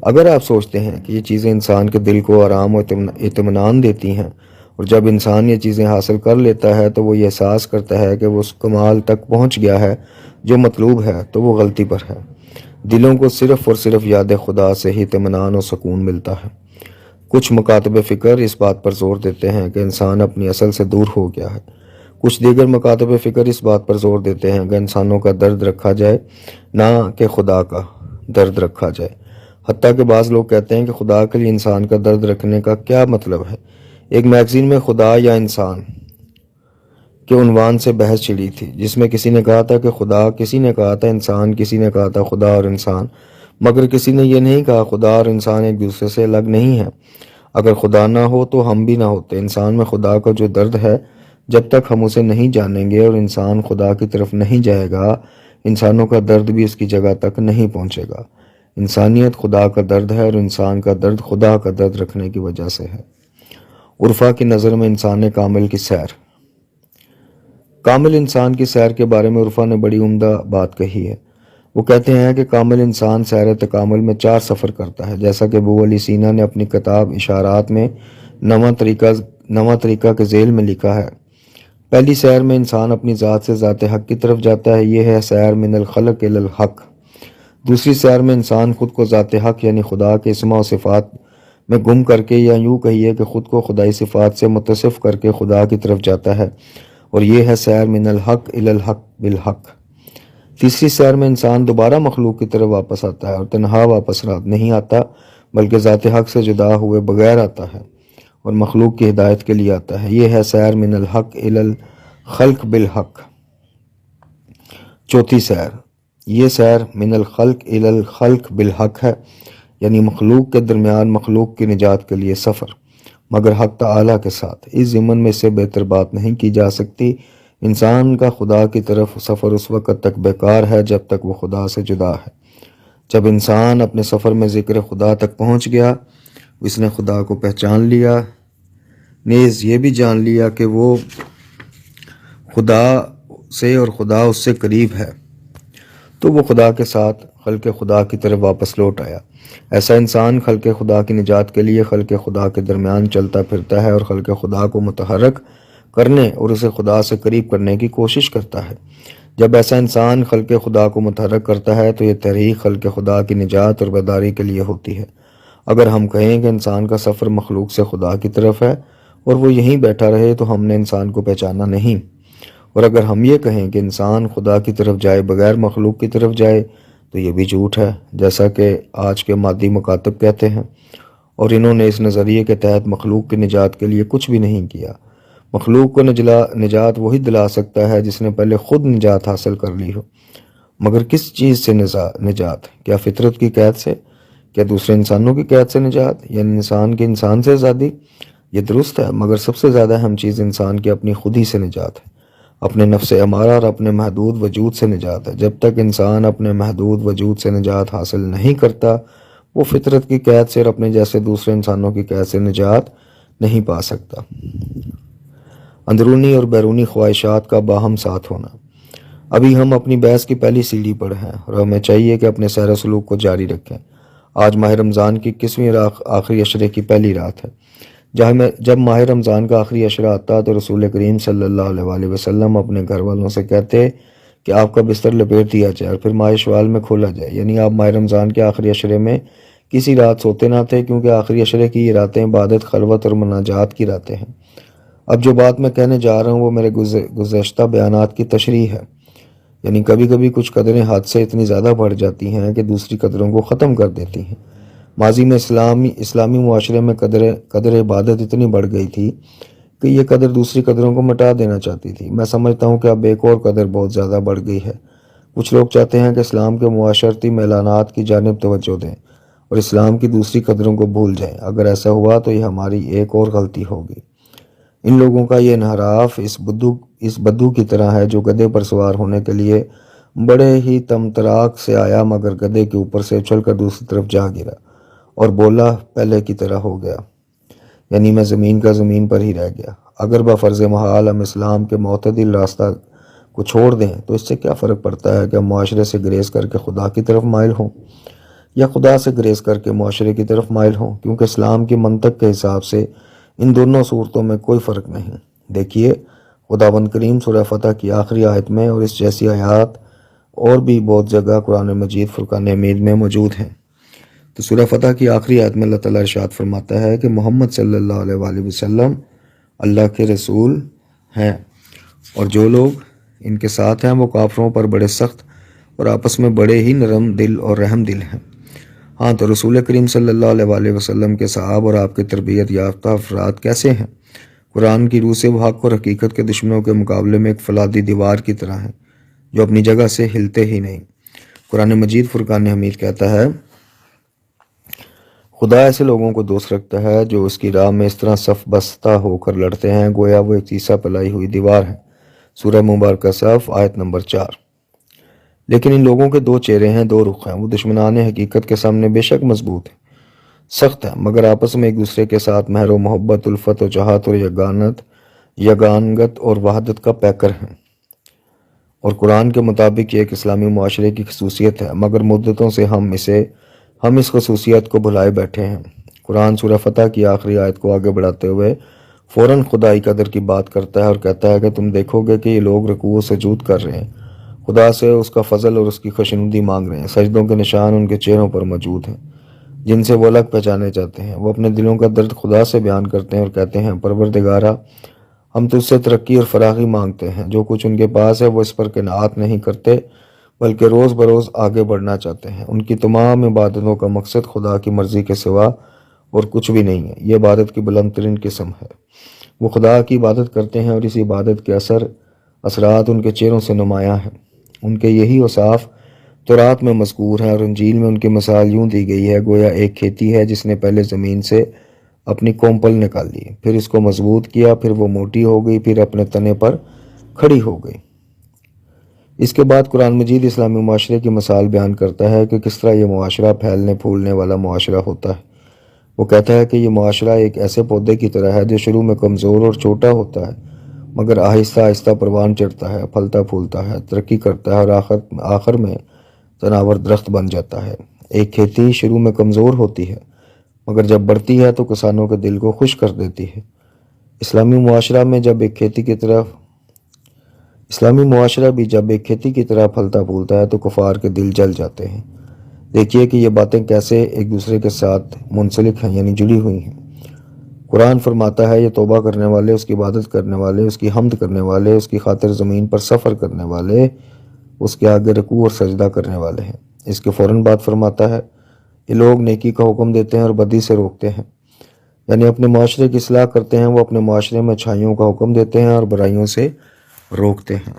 اگر آپ سوچتے ہیں کہ یہ چیزیں انسان کے دل کو آرام اور اطمینان دیتی ہیں، اور جب انسان یہ چیزیں حاصل کر لیتا ہے تو وہ یہ احساس کرتا ہے کہ وہ اس کمال تک پہنچ گیا ہے جو مطلوب ہے، تو وہ غلطی پر ہے۔ دلوں کو صرف اور صرف یاد خدا سے ہی اطمینان اور سکون ملتا ہے۔ کچھ مکاتب فکر اس بات پر زور دیتے ہیں کہ انسان اپنی اصل سے دور ہو گیا ہے، کچھ دیگر مکاتب فکر اس بات پر زور دیتے ہیں کہ انسانوں کا درد رکھا جائے، نہ کہ خدا کا درد رکھا جائے۔ حتیٰ کہ بعض لوگ کہتے ہیں کہ خدا کے لیے انسان کا درد رکھنے کا کیا مطلب ہے۔ ایک میگزین میں خدا یا انسان کے عنوان سے بحث چلی تھی، جس میں کسی نے کہا تھا کہ خدا، کسی نے کہا تھا انسان، کسی نے کہا تھا خدا اور انسان، مگر کسی نے یہ نہیں کہا خدا اور انسان ایک دوسرے سے الگ نہیں ہیں۔ اگر خدا نہ ہو تو ہم بھی نہ ہوتے۔ انسان میں خدا کا جو درد ہے، جب تک ہم اسے نہیں جانیں گے اور انسان خدا کی طرف نہیں جائے گا، انسانوں کا درد بھی اس کی جگہ تک نہیں پہنچے گا۔ انسانیت خدا کا درد ہے اور انسان کا درد خدا کا درد رکھنے کی وجہ سے ہے۔ عرفا کی نظر میں انسان کامل کی سیر۔ کامل انسان کی سیر کے بارے میں عرفا نے بڑی عمدہ بات کہی ہے۔ وہ کہتے ہیں کہ کامل انسان سیر تکامل میں 4 سفر کرتا ہے، جیسا کہ ابو علی سینا نے اپنی کتاب اشارات میں نواں طریقہ کے ذیل میں لکھا ہے۔ پہلی سیر میں انسان اپنی ذات سے ذات حق کی طرف جاتا ہے، یہ ہے سیر من الخلق الی الحق۔ دوسری سیر میں انسان خود کو ذات حق یعنی خدا کے اسماء و صفات میں گم کر کے، یا یوں کہیے کہ خود کو خدائی صفات سے متصف کر کے خدا کی طرف جاتا ہے، اور یہ ہے سیر من الحق الی الحق بالحق۔ تیسری سیر میں انسان دوبارہ مخلوق کی طرف واپس آتا ہے، اور تنہا واپس نہیں آتا بلکہ ذات حق سے جدا ہوئے بغیر آتا ہے اور مخلوق کی ہدایت کے لیے آتا ہے، یہ ہے سیر من الحق الی الخلق بالحق۔ چوتھی سیر، یہ سیر من الخلق الی الخلق بالحق ہے، یعنی مخلوق کے درمیان مخلوق کی نجات کے لیے سفر، مگر حق تعالیٰ کے ساتھ۔ اس ضمن میں سے بہتر بات نہیں کی جا سکتی۔ انسان کا خدا کی طرف سفر اس وقت تک بیکار ہے جب تک وہ خدا سے جدا ہے۔ جب انسان اپنے سفر میں ذکر خدا تک پہنچ گیا، اس نے خدا کو پہچان لیا، نیز یہ بھی جان لیا کہ وہ خدا سے اور خدا اس سے قریب ہے، تو وہ خدا کے ساتھ خلق خدا کی طرف واپس لوٹ آیا۔ ایسا انسان خلق خدا کی نجات کے لیے خلق خدا کے درمیان چلتا پھرتا ہے اور خلق خدا کو متحرک کرنے اور اسے خدا سے قریب کرنے کی کوشش کرتا ہے۔ جب ایسا انسان خلق خدا کو متحرک کرتا ہے تو یہ تحریک خلق خدا کی نجات اور بیداری کے لیے ہوتی ہے۔ اگر ہم کہیں کہ انسان کا سفر مخلوق سے خدا کی طرف ہے اور وہ یہیں بیٹھا رہے تو ہم نے انسان کو پہچانا نہیں۔ اور اگر ہم یہ کہیں کہ انسان خدا کی طرف جائے بغیر مخلوق کی طرف جائے تو یہ بھی جھوٹ ہے، جیسا کہ آج کے مادی مکاتب کہتے ہیں۔ اور انہوں نے اس نظریے کے تحت مخلوق کی نجات کے لیے کچھ بھی نہیں کیا۔ مخلوق کو نجات وہی دلا سکتا ہے جس نے پہلے خود نجات حاصل کر لی ہو۔ مگر کس چیز سے نجات؟ کیا فطرت کی قید سے؟ کیا دوسرے انسانوں کی قید سے نجات؟ یعنی انسان کی انسان سے آزادی؟ یہ درست ہے، مگر سب سے زیادہ اہم چیز انسان کی اپنی خود ہی سے نجات ہے، اپنے نفس امارہ اور اپنے محدود وجود سے نجات ہے۔ جب تک انسان اپنے محدود وجود سے نجات حاصل نہیں کرتا، وہ فطرت کی قید سے اور اپنے جیسے دوسرے انسانوں کی قید سے نجات نہیں پا سکتا۔ اندرونی اور بیرونی خواہشات کا باہم ساتھ ہونا۔ ابھی ہم اپنی بحث کی پہلی سیڑھی پر ہیں اور ہمیں چاہیے کہ اپنے سیر و سلوک کو جاری رکھیں۔ آج ماہ رمضان کی 21ویں آخری عشرے کی پہلی رات ہے۔ جب ماہ رمضان کا آخری عشرہ آتا تو رسول کریم صلی اللہ علیہ وآلہ وسلم اپنے گھر والوں سے کہتے کہ آپ کا بستر لپیٹ دیا جائے اور پھر ماہ شوال میں کھولا جائے، یعنی آپ ماہ رمضان کے آخری عشرے میں کسی رات سوتے نہ تھے، کیونکہ آخری عشرے کی یہ راتیں عبادت، خلوت اور مناجات کی راتیں ہیں۔ اب جو بات میں کہنے جا رہا ہوں وہ میرے گزشتہ بیانات کی تشریح ہے، یعنی کبھی کبھی کچھ قدریں حد سے اتنی زیادہ بڑھ جاتی ہیں کہ دوسری قدروں کو ختم کر دیتی ہیں۔ ماضی میں اسلامی معاشرے میں قدر عبادت اتنی بڑھ گئی تھی کہ یہ قدر دوسری قدروں کو مٹا دینا چاہتی تھی۔ میں سمجھتا ہوں کہ اب ایک اور قدر بہت زیادہ بڑھ گئی ہے۔ کچھ لوگ چاہتے ہیں کہ اسلام کے معاشرتی اعلانات کی جانب توجہ دیں اور اسلام کی دوسری قدروں کو بھول جائیں۔ اگر ایسا ہوا تو یہ ہماری ایک اور غلطی ہوگی۔ ان لوگوں کا یہ انحراف اس بدو کی طرح ہے جو گدھے پر سوار ہونے کے لیے بڑے ہی تمتراک سے آیا، مگر گدھے کے اوپر سے اچھل کر دوسری طرف جا گرا اور بولا پہلے کی طرح ہو گیا، یعنی میں زمین کا زمین پر ہی رہ گیا۔ اگر بفرض محال ہم اسلام کے معتدل راستہ کو چھوڑ دیں تو اس سے کیا فرق پڑتا ہے کہ ہم معاشرے سے گریز کر کے خدا کی طرف مائل ہوں یا خدا سے گریز کر کے معاشرے کی طرف مائل ہوں، کیونکہ اسلام کی منطق کے حساب سے ان دونوں صورتوں میں کوئی فرق نہیں۔ دیکھیے خداوند کریم سورہ فتح کی آخری آیت میں اور اس جیسی آیات اور بھی بہت جگہ قرآن مجید فرقان حمید میں موجود ہیں۔ تو سورہ فتح کی آخری آیت میں اللہ تعالیٰ ارشاد فرماتا ہے کہ محمد صلی اللہ علیہ وآلہ وسلم اللہ کے رسول ہیں اور جو لوگ ان کے ساتھ ہیں وہ کافروں پر بڑے سخت اور آپس میں بڑے ہی نرم دل اور رحم دل ہیں۔ ہاں، تو رسول کریم صلی اللہ علیہ وآلہ وسلم کے صحاب اور آپ کے تربیت یافتہ افراد کیسے ہیں؟ قرآن کی روح سے وہ حق اور حقیقت کے دشمنوں کے مقابلے میں ایک فولادی دیوار کی طرح ہیں جو اپنی جگہ سے ہلتے ہی نہیں۔ قرآن مجید فرقان حمید کہتا ہے خدا ایسے لوگوں کو دوست رکھتا ہے جو اس کی راہ میں اس طرح صف بستہ ہو کر لڑتے ہیں گویا وہ ایک سیسا پلائی ہوئی دیوار ہے۔ سورہ مبارکہ صف آیت نمبر 4۔ لیکن ان لوگوں کے دو چہرے ہیں، دو رخ ہیں۔ وہ دشمنان حقیقت کے سامنے بے شک مضبوط ہیں، سخت ہیں، مگر آپس میں ایک دوسرے کے ساتھ مہر و محبت، الفت و چاہت اور یگانگت اور وحدت کا پیکر ہیں۔ اور قرآن کے مطابق یہ ایک اسلامی معاشرے کی خصوصیت ہے، مگر مدتوں سے ہم اس خصوصیت کو بھلائے بیٹھے ہیں۔ قرآن سورہ فتح کی آخری آیت کو آگے بڑھاتے ہوئے فوراً خدائی قدر کی بات کرتا ہے اور کہتا ہے کہ تم دیکھو گے کہ یہ لوگ رکوع و سجود کر رہے ہیں، خدا سے اس کا فضل اور اس کی خوشنودی مانگ رہے ہیں، سجدوں کے نشان ان کے چہروں پر موجود ہیں جن سے وہ الگ پہچانے جاتے ہیں۔ وہ اپنے دلوں کا درد خدا سے بیان کرتے ہیں اور کہتے ہیں پروردگارا، ہم تجھ سے ترقی اور فراخی مانگتے ہیں۔ جو کچھ ان کے پاس ہے وہ اس پر قناعت نہیں کرتے بلکہ روز بروز آگے بڑھنا چاہتے ہیں۔ ان کی تمام عبادتوں کا مقصد خدا کی مرضی کے سوا اور کچھ بھی نہیں ہے۔ یہ عبادت کی بلند ترین قسم ہے۔ وہ خدا کی عبادت کرتے ہیں اور اس عبادت کے اثرات ان کے چہروں سے نمایاں ہیں۔ ان کے یہی اوصاف تورات میں مذکور ہیں اور انجیل میں ان کی مثال یوں دی گئی ہے گویا ایک کھیتی ہے جس نے پہلے زمین سے اپنی کومپل نکال لی، پھر اس کو مضبوط کیا، پھر وہ موٹی ہو گئی، پھر اپنے تنے پر کھڑی ہو گئی۔ اس کے بعد قرآن مجید اسلامی معاشرے کی مثال بیان کرتا ہے کہ کس طرح یہ معاشرہ پھیلنے پھولنے والا معاشرہ ہوتا ہے۔ وہ کہتا ہے کہ یہ معاشرہ ایک ایسے پودے کی طرح ہے جو شروع میں کمزور اور چھوٹا ہوتا ہے مگر آہستہ آہستہ پروان چڑھتا ہے، پھلتا پھولتا ہے، ترقی کرتا ہے اور آخر میں تناور درخت بن جاتا ہے۔ ایک کھیتی شروع میں کمزور ہوتی ہے مگر جب بڑھتی ہے تو کسانوں کے دل کو خوش کر دیتی ہے۔ اسلامی معاشرہ بھی جب ایک کھیتی کی طرح پھلتا پھولتا ہے تو کفار کے دل جل جاتے ہیں۔ دیکھیے کہ یہ باتیں کیسے ایک دوسرے کے ساتھ منسلک ہیں، یعنی جڑی ہوئی ہیں۔ قرآن فرماتا ہے یہ توبہ کرنے والے، اس کی عبادت کرنے والے، اس کی حمد کرنے والے، اس کی خاطر زمین پر سفر کرنے والے، اس کے آگے رکوع اور سجدہ کرنے والے ہیں۔ اس کے فوراً بعد فرماتا ہے یہ لوگ نیکی کا حکم دیتے ہیں اور بدی سے روکتے ہیں، یعنی اپنے معاشرے کی اصلاح کرتے ہیں، وہ اپنے معاشرے میں اچھائیوں کا حکم دیتے ہیں اور برائیوں سے روکتے ہیں۔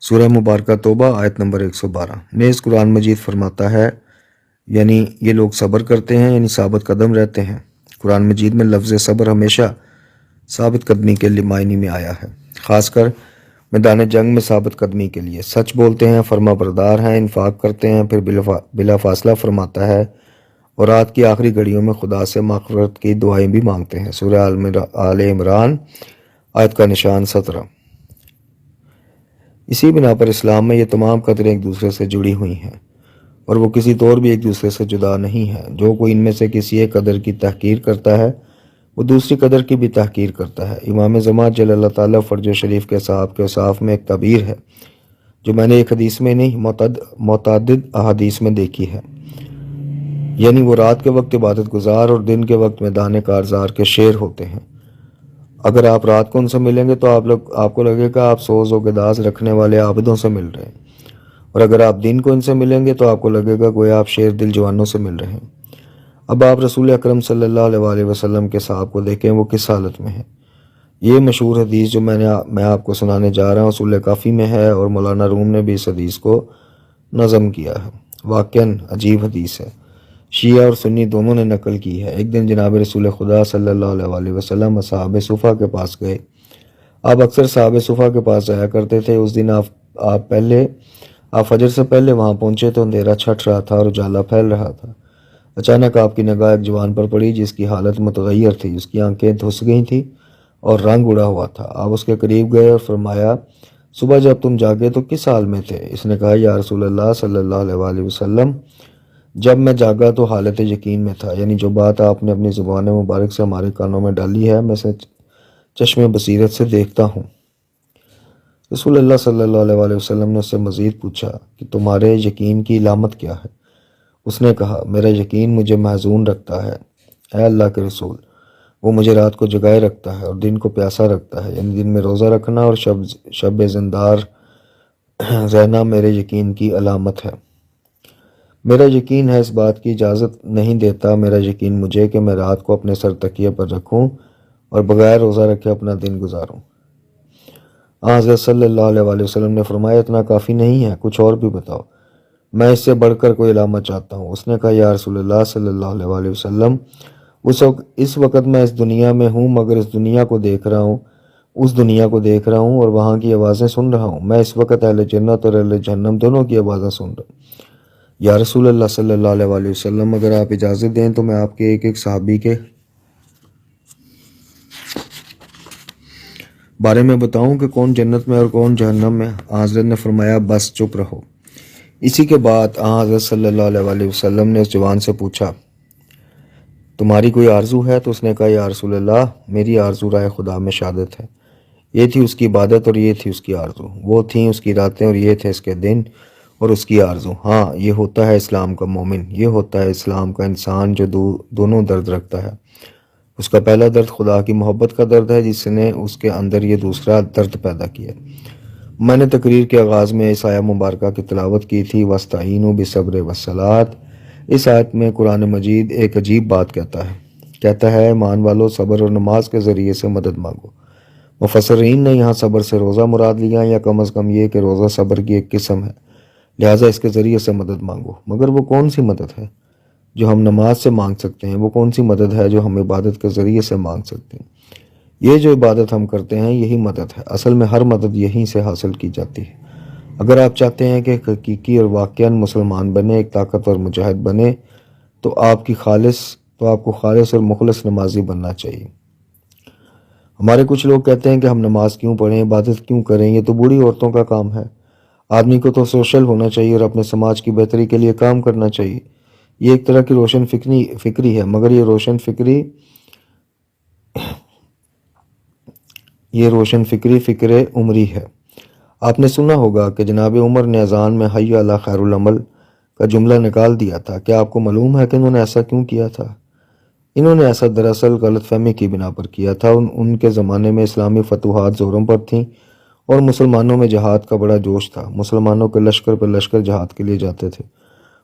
سورہ مبارکہ توبہ آیت نمبر 112۔ نیز قرآن مجید فرماتا ہے یعنی یہ لوگ صبر کرتے ہیں، یعنی ثابت قدم رہتے ہیں۔ قرآن مجید میں لفظ صبر ہمیشہ ثابت قدمی کے معنی میں آیا ہے، خاص کر میدان جنگ میں ثابت قدمی کے لیے۔ سچ بولتے ہیں، فرما بردار ہیں، انفاق کرتے ہیں، پھر بلا فاصلہ فرماتا ہے اور رات کی آخری گھڑیوں میں خدا سے مغفرت کی دعائیں بھی مانگتے ہیں۔ سورہ آل عمران آیت کا نشان 17۔ اسی بنا پر اسلام میں یہ تمام قدریں ایک دوسرے سے جڑی ہوئی ہیں اور وہ کسی طور بھی ایک دوسرے سے جدا نہیں ہیں۔ جو کوئی ان میں سے کسی ایک قدر کی تحقیر کرتا ہے وہ دوسری قدر کی بھی تحقیر کرتا ہے۔ امام زمان جل اللہ تعالیٰ فرج شریف کے صاحب کے اوصاف میں ایک تعبیر ہے جو میں نے ایک حدیث میں نہیں متعدد احادیث میں دیکھی ہے، یعنی وہ رات کے وقت عبادت گزار اور دن کے وقت میدان کارزار کے شیر ہوتے ہیں۔ اگر آپ رات کو ان سے ملیں گے تو آپ کو لگے گا آپ سوز و گداز رکھنے والے عابدوں سے مل رہے ہیں، اور اگر آپ دن کو ان سے ملیں گے تو آپ کو لگے گا گویا آپ شیر دل جوانوں سے مل رہے ہیں۔ اب آپ رسول اکرم صلی اللہ علیہ وسلم کے صاحب کو دیکھیں وہ کس حالت میں ہیں۔ یہ مشہور حدیث جو میں آپ کو سنانے جا رہا ہوں اصول کافی میں ہے اور مولانا روم نے بھی اس حدیث کو نظم کیا ہے۔ واقعاً عجیب حدیث ہے، شیعہ اور سنی دونوں نے نقل کی ہے۔ ایک دن جناب رسول خدا صلی اللہ علیہ وسلم اصحاب صفا کے پاس گئے۔ آپ اکثر صحاب صفا کے پاس جایا کرتے تھے۔ اس دن آپ فجر سے پہلے وہاں پہنچے تو اندھیرا چھٹ رہا تھا اور اجالا پھیل رہا تھا۔ اچانک آپ کی نگاہ ایک جوان پر پڑی جس کی حالت متغیر تھی، اس کی آنکھیں دھس گئی تھیں اور رنگ اڑا ہوا تھا۔ آپ اس کے قریب گئے اور فرمایا صبح جب تم جاگے تو کس حال میں تھے؟ اس نے کہا یا رسول اللہ صلی اللہ علیہ وسلم جب میں جاگا تو حالت یقین میں تھا، یعنی جو بات آپ نے اپنی زبان مبارک سے ہمارے کانوں میں ڈالی ہے میں اسے چشم بصیرت سے دیکھتا ہوں۔ رسول اللہ صلی اللہ علیہ وسلم نے اس سے مزید پوچھا کہ تمہارے یقین کی علامت کیا ہے؟ اس نے کہا میرا یقین مجھے محزون رکھتا ہے اے اللہ کے رسول، وہ مجھے رات کو جگائے رکھتا ہے اور دن کو پیاسا رکھتا ہے، یعنی دن میں روزہ رکھنا اور شب زندار رہنا میرے یقین کی علامت ہے۔ میرا یقین ہے اس بات کی اجازت نہیں دیتا میرا یقین مجھے کہ میں رات کو اپنے سر تکیے پر رکھوں اور بغیر روزہ رکھے اپنا دن گزاروں۔ حضرت صلی اللہ علیہ وسلم نے فرمایا اتنا کافی نہیں ہے، کچھ اور بھی بتاؤ، میں اس سے بڑھ کر کوئی علامت چاہتا ہوں۔ اس نے کہا یا رسول اللہ صلی اللہ علیہ وسلم اس وقت میں اس دنیا میں ہوں مگر اس دنیا کو دیکھ رہا ہوں اور وہاں کی آوازیں سن رہا ہوں۔ میں اس وقت اہل جنت اور اہل جہنم دونوں کی آوازیں سن رہا ہوں۔ یا رسول اللہ صلی اللہ علیہ وسلم اگر آپ اجازت دیں تو میں آپ کے ایک صحابی کے بارے میں بتاؤں کہ کون جنت میں اور کون جہنم میں؟ حضرت نے فرمایا بس چپ رہو۔ اسی کے بعد حضرت صلی اللہ علیہ وسلم نے اس جوان سے پوچھا تمہاری کوئی آرزو ہے؟ تو اس نے کہا یا رسول اللہ میری آرزو رائے خدا میں شہادت ہے۔ یہ تھی اس کی عبادت اور یہ تھی اس کی آرزو، وہ تھیں اس کی راتیں اور یہ تھے اس کے دن اور اس کی آرزو۔ ہاں یہ ہوتا ہے اسلام کا مومن، یہ ہوتا ہے اسلام کا انسان جو دونوں درد رکھتا ہے۔ اس کا پہلا درد خدا کی محبت کا درد ہے جس نے اس کے اندر یہ دوسرا درد پیدا کیا۔ میں نے تقریر کے آغاز میں اس آیہ مبارکہ کی تلاوت کی تھی وَاسْتَعِینُوا بِالصَّبْرِ وَالصَّلَاةِ۔ اس آیت میں قرآن مجید ایک عجیب بات کہتا ہے ایمان والو صبر اور نماز کے ذریعے سے مدد مانگو۔ مفسرین نے یہاں صبر سے روزہ مراد لیا یا کم از کم یہ کہ روزہ صبر کی ایک قسم ہے، لہٰذا اس کے ذریعے سے مدد مانگو۔ مگر وہ کون سی مدد ہے جو ہم نماز سے مانگ سکتے ہیں؟ وہ کون سی مدد ہے جو ہم عبادت کے ذریعے سے مانگ سکتے ہیں؟ یہ جو عبادت ہم کرتے ہیں یہی مدد ہے۔ اصل میں ہر مدد یہیں سے حاصل کی جاتی ہے۔ اگر آپ چاہتے ہیں کہ حقیقی اور واقعاً مسلمان بنے، ایک طاقتور مجاہد بنے، تو آپ کو خالص اور مخلص نمازی بننا چاہیے۔ ہمارے کچھ لوگ کہتے ہیں کہ ہم نماز کیوں پڑھیں، عبادت کیوں کریں، یہ تو بوڑھی عورتوں کا کام ہے۔ آدمی کو تو سوشل ہونا چاہیے اور اپنے سماج کی بہتری کے لیے کام کرنا چاہیے۔ یہ ایک طرح کی روشن فکری ہے، مگر یہ روشن فکری فکر عمری ہے۔ آپ نے سنا ہوگا کہ جناب عمر نے اذان میں حی علی خیر العمل کا جملہ نکال دیا تھا۔ کیا آپ کو معلوم ہے کہ انہوں نے ایسا کیوں کیا تھا؟ انہوں نے ایسا دراصل غلط فہمی کی بنا پر کیا تھا۔ ان کے زمانے میں اسلامی فتوحات زوروں پر تھیں اور مسلمانوں میں جہاد کا بڑا جوش تھا۔ مسلمانوں کے لشکر پر لشکر جہاد کے لیے جاتے تھے۔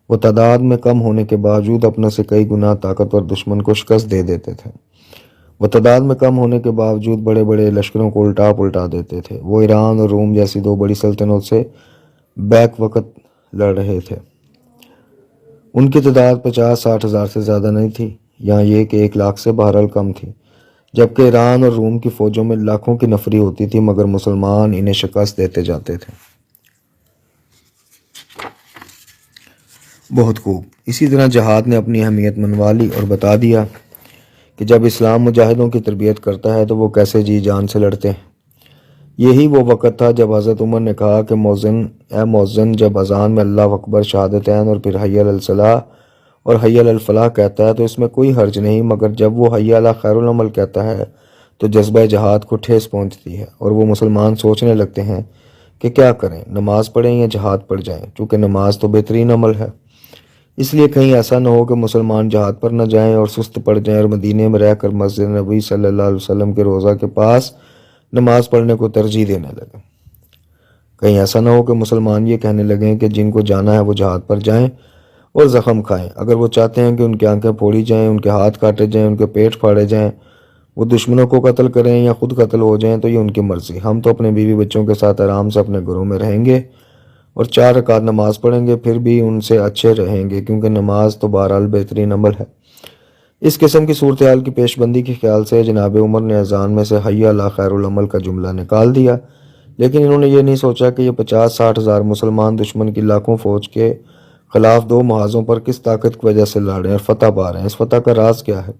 وہ تعداد میں کم ہونے کے باوجود اپنے سے کئی گنا طاقتور دشمن کو شکست دے دیتے تھے۔ وہ تعداد میں کم ہونے کے باوجود بڑے بڑے لشکروں کو الٹا پلٹا دیتے تھے۔ وہ ایران اور روم جیسی دو بڑی سلطنتوں سے بیک وقت لڑ رہے تھے۔ ان کی تعداد 50-60 ہزار سے زیادہ نہیں تھی، یہاں یہ کہ 1 لاکھ سے بہرحال کم تھی، جبکہ ایران اور روم کی فوجوں میں لاکھوں کی نفری ہوتی تھی، مگر مسلمان انہیں شکست دیتے جاتے تھے۔ بہت خوب۔ اسی طرح جہاد نے اپنی اہمیت منوا لی اور بتا دیا کہ جب اسلام مجاہدوں کی تربیت کرتا ہے تو وہ کیسے جی جان سے لڑتے ہیں۔ یہی وہ وقت تھا جب حضرت عمر نے کہا کہ اے مؤذن، جب اذان میں اللہ اکبر، شہادتین اور پھر حی علی الصلاح اور حی علی الفلاح کہتا ہے تو اس میں کوئی حرج نہیں، مگر جب وہ حی علی خیر العمل کہتا ہے تو جذبہ جہاد کو ٹھیس پہنچتی ہے اور وہ مسلمان سوچنے لگتے ہیں کہ کیا کریں، نماز پڑھیں یا جہاد پڑھ جائیں، چونکہ نماز تو بہترین عمل ہے۔ اس لیے کہیں ایسا نہ ہو کہ مسلمان جہاد پر نہ جائیں اور سست پڑ جائیں اور مدینے میں رہ کر مسجد نبی صلی اللہ علیہ وسلم کے روضہ کے پاس نماز پڑھنے کو ترجیح دینے لگیں۔ کہیں ایسا نہ ہو کہ مسلمان یہ کہنے لگیں کہ جن کو جانا ہے وہ جہاد پر جائیں اور زخم کھائیں۔ اگر وہ چاہتے ہیں کہ ان کی آنکھیں پھوڑی جائیں، ان کے ہاتھ کاٹے جائیں، ان کے پیٹ پھاڑے جائیں، وہ دشمنوں کو قتل کریں یا خود قتل ہو جائیں تو یہ ان کی مرضی۔ ہم تو اپنے بیوی بچوں کے ساتھ آرام سے اپنے گھروں میں رہیں گے اور 4 رکعت نماز پڑھیں گے، پھر بھی ان سے اچھے رہیں گے، کیونکہ نماز تو بہرحال بہترین عمل ہے۔ اس قسم کی صورتحال کی پیش بندی کے خیال سے جناب عمر نے اذان میں سے حی علی خیر العمل کا جملہ نکال دیا، لیکن انہوں نے یہ نہیں سوچا کہ یہ 50-60 ہزار مسلمان دشمن کی لاکھوں فوج کے خلاف 2 محاذوں پر کس طاقت کی وجہ سے لڑ رہے ہیں اور فتح پا رہے ہیں۔ اس فتح کا راز کیا ہے؟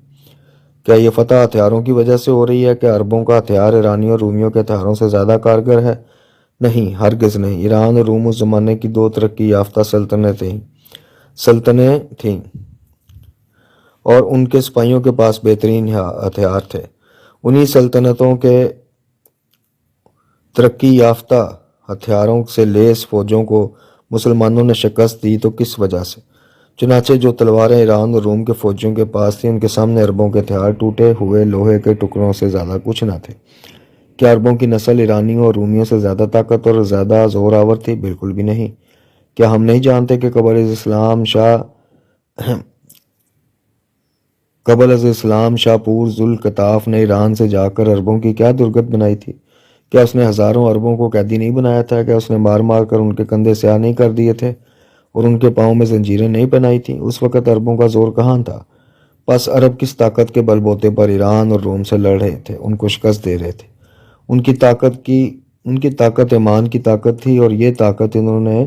کیا یہ فتح ہتھیاروں کی وجہ سے ہو رہی ہے؟ کہ عربوں کا ہتھیار ایرانیوں اور رومیوں کے ہتھیاروں سے زیادہ کارگر ہے؟ نہیں، ہرگز نہیں۔ ایران اور روم اس زمانے کی 2 ترقی یافتہ سلطنتیں تھیں اور ان کے سپاہیوں کے پاس بہترین ہتھیار تھے۔ انہی سلطنتوں کے ترقی یافتہ ہتھیاروں سے لیس فوجوں کو مسلمانوں نے شکست دی تو کس وجہ سے؟ چنانچہ جو تلواریں ایران اور روم کے فوجیوں کے پاس تھیں ان کے سامنے عربوں کے ہتھیار ٹوٹے ہوئے لوہے کے ٹکڑوں سے زیادہ کچھ نہ تھے۔ کیا عربوں کی نسل ایرانیوں اور رومیوں سے زیادہ طاقت اور زیادہ زور آور تھی؟ بالکل بھی نہیں۔ کیا ہم نہیں جانتے کہ قبل از اسلام شاہ پور ذوالقطاف نے ایران سے جا کر عربوں کی کیا درگت بنائی تھی؟ کیا اس نے ہزاروں عربوں کو قیدی نہیں بنایا تھا؟ کیا اس نے مار مار کر ان کے کندھے سیاہ نہیں کر دیے تھے اور ان کے پاؤں میں زنجیریں نہیں پہنائی تھیں؟ اس وقت عربوں کا زور کہاں تھا؟ پس عرب کس طاقت کے بل بوتے پر ایران اور روم سے لڑ رہے تھے، ان کو شکست دے رہے تھے؟ ان کی طاقت ایمان کی طاقت تھی، اور یہ طاقت انہوں نے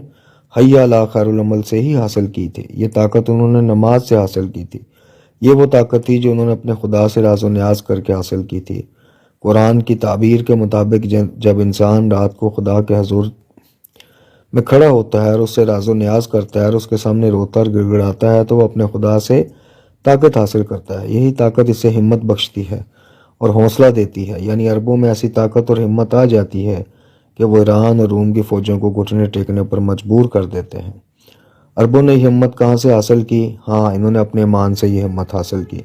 حی علی خیر العمل سے ہی حاصل کی تھی۔ یہ طاقت انہوں نے نماز سے حاصل کی تھی۔ یہ وہ طاقت تھی جو انہوں نے اپنے خدا سے راز و نیاز کر کے حاصل کی تھی۔ قرآن کی تعبیر کے مطابق جب انسان رات کو خدا کے حضور میں کھڑا ہوتا ہے اور اس سے راز و نیاز کرتا ہے اور اس کے سامنے روتا اور گڑ گڑاتا ہے تو وہ اپنے خدا سے طاقت حاصل کرتا ہے۔ یہی طاقت اسے ہمت بخشتی ہے اور حوصلہ دیتی ہے، یعنی عربوں میں ایسی طاقت اور ہمت آ جاتی ہے کہ وہ ایران اور روم کی فوجوں کو گھٹنے ٹیکنے پر مجبور کر دیتے ہیں۔ عربوں نے یہ ہمت کہاں سے حاصل کی؟ ہاں، انہوں نے اپنے ایمان سے یہ ہمت حاصل کی،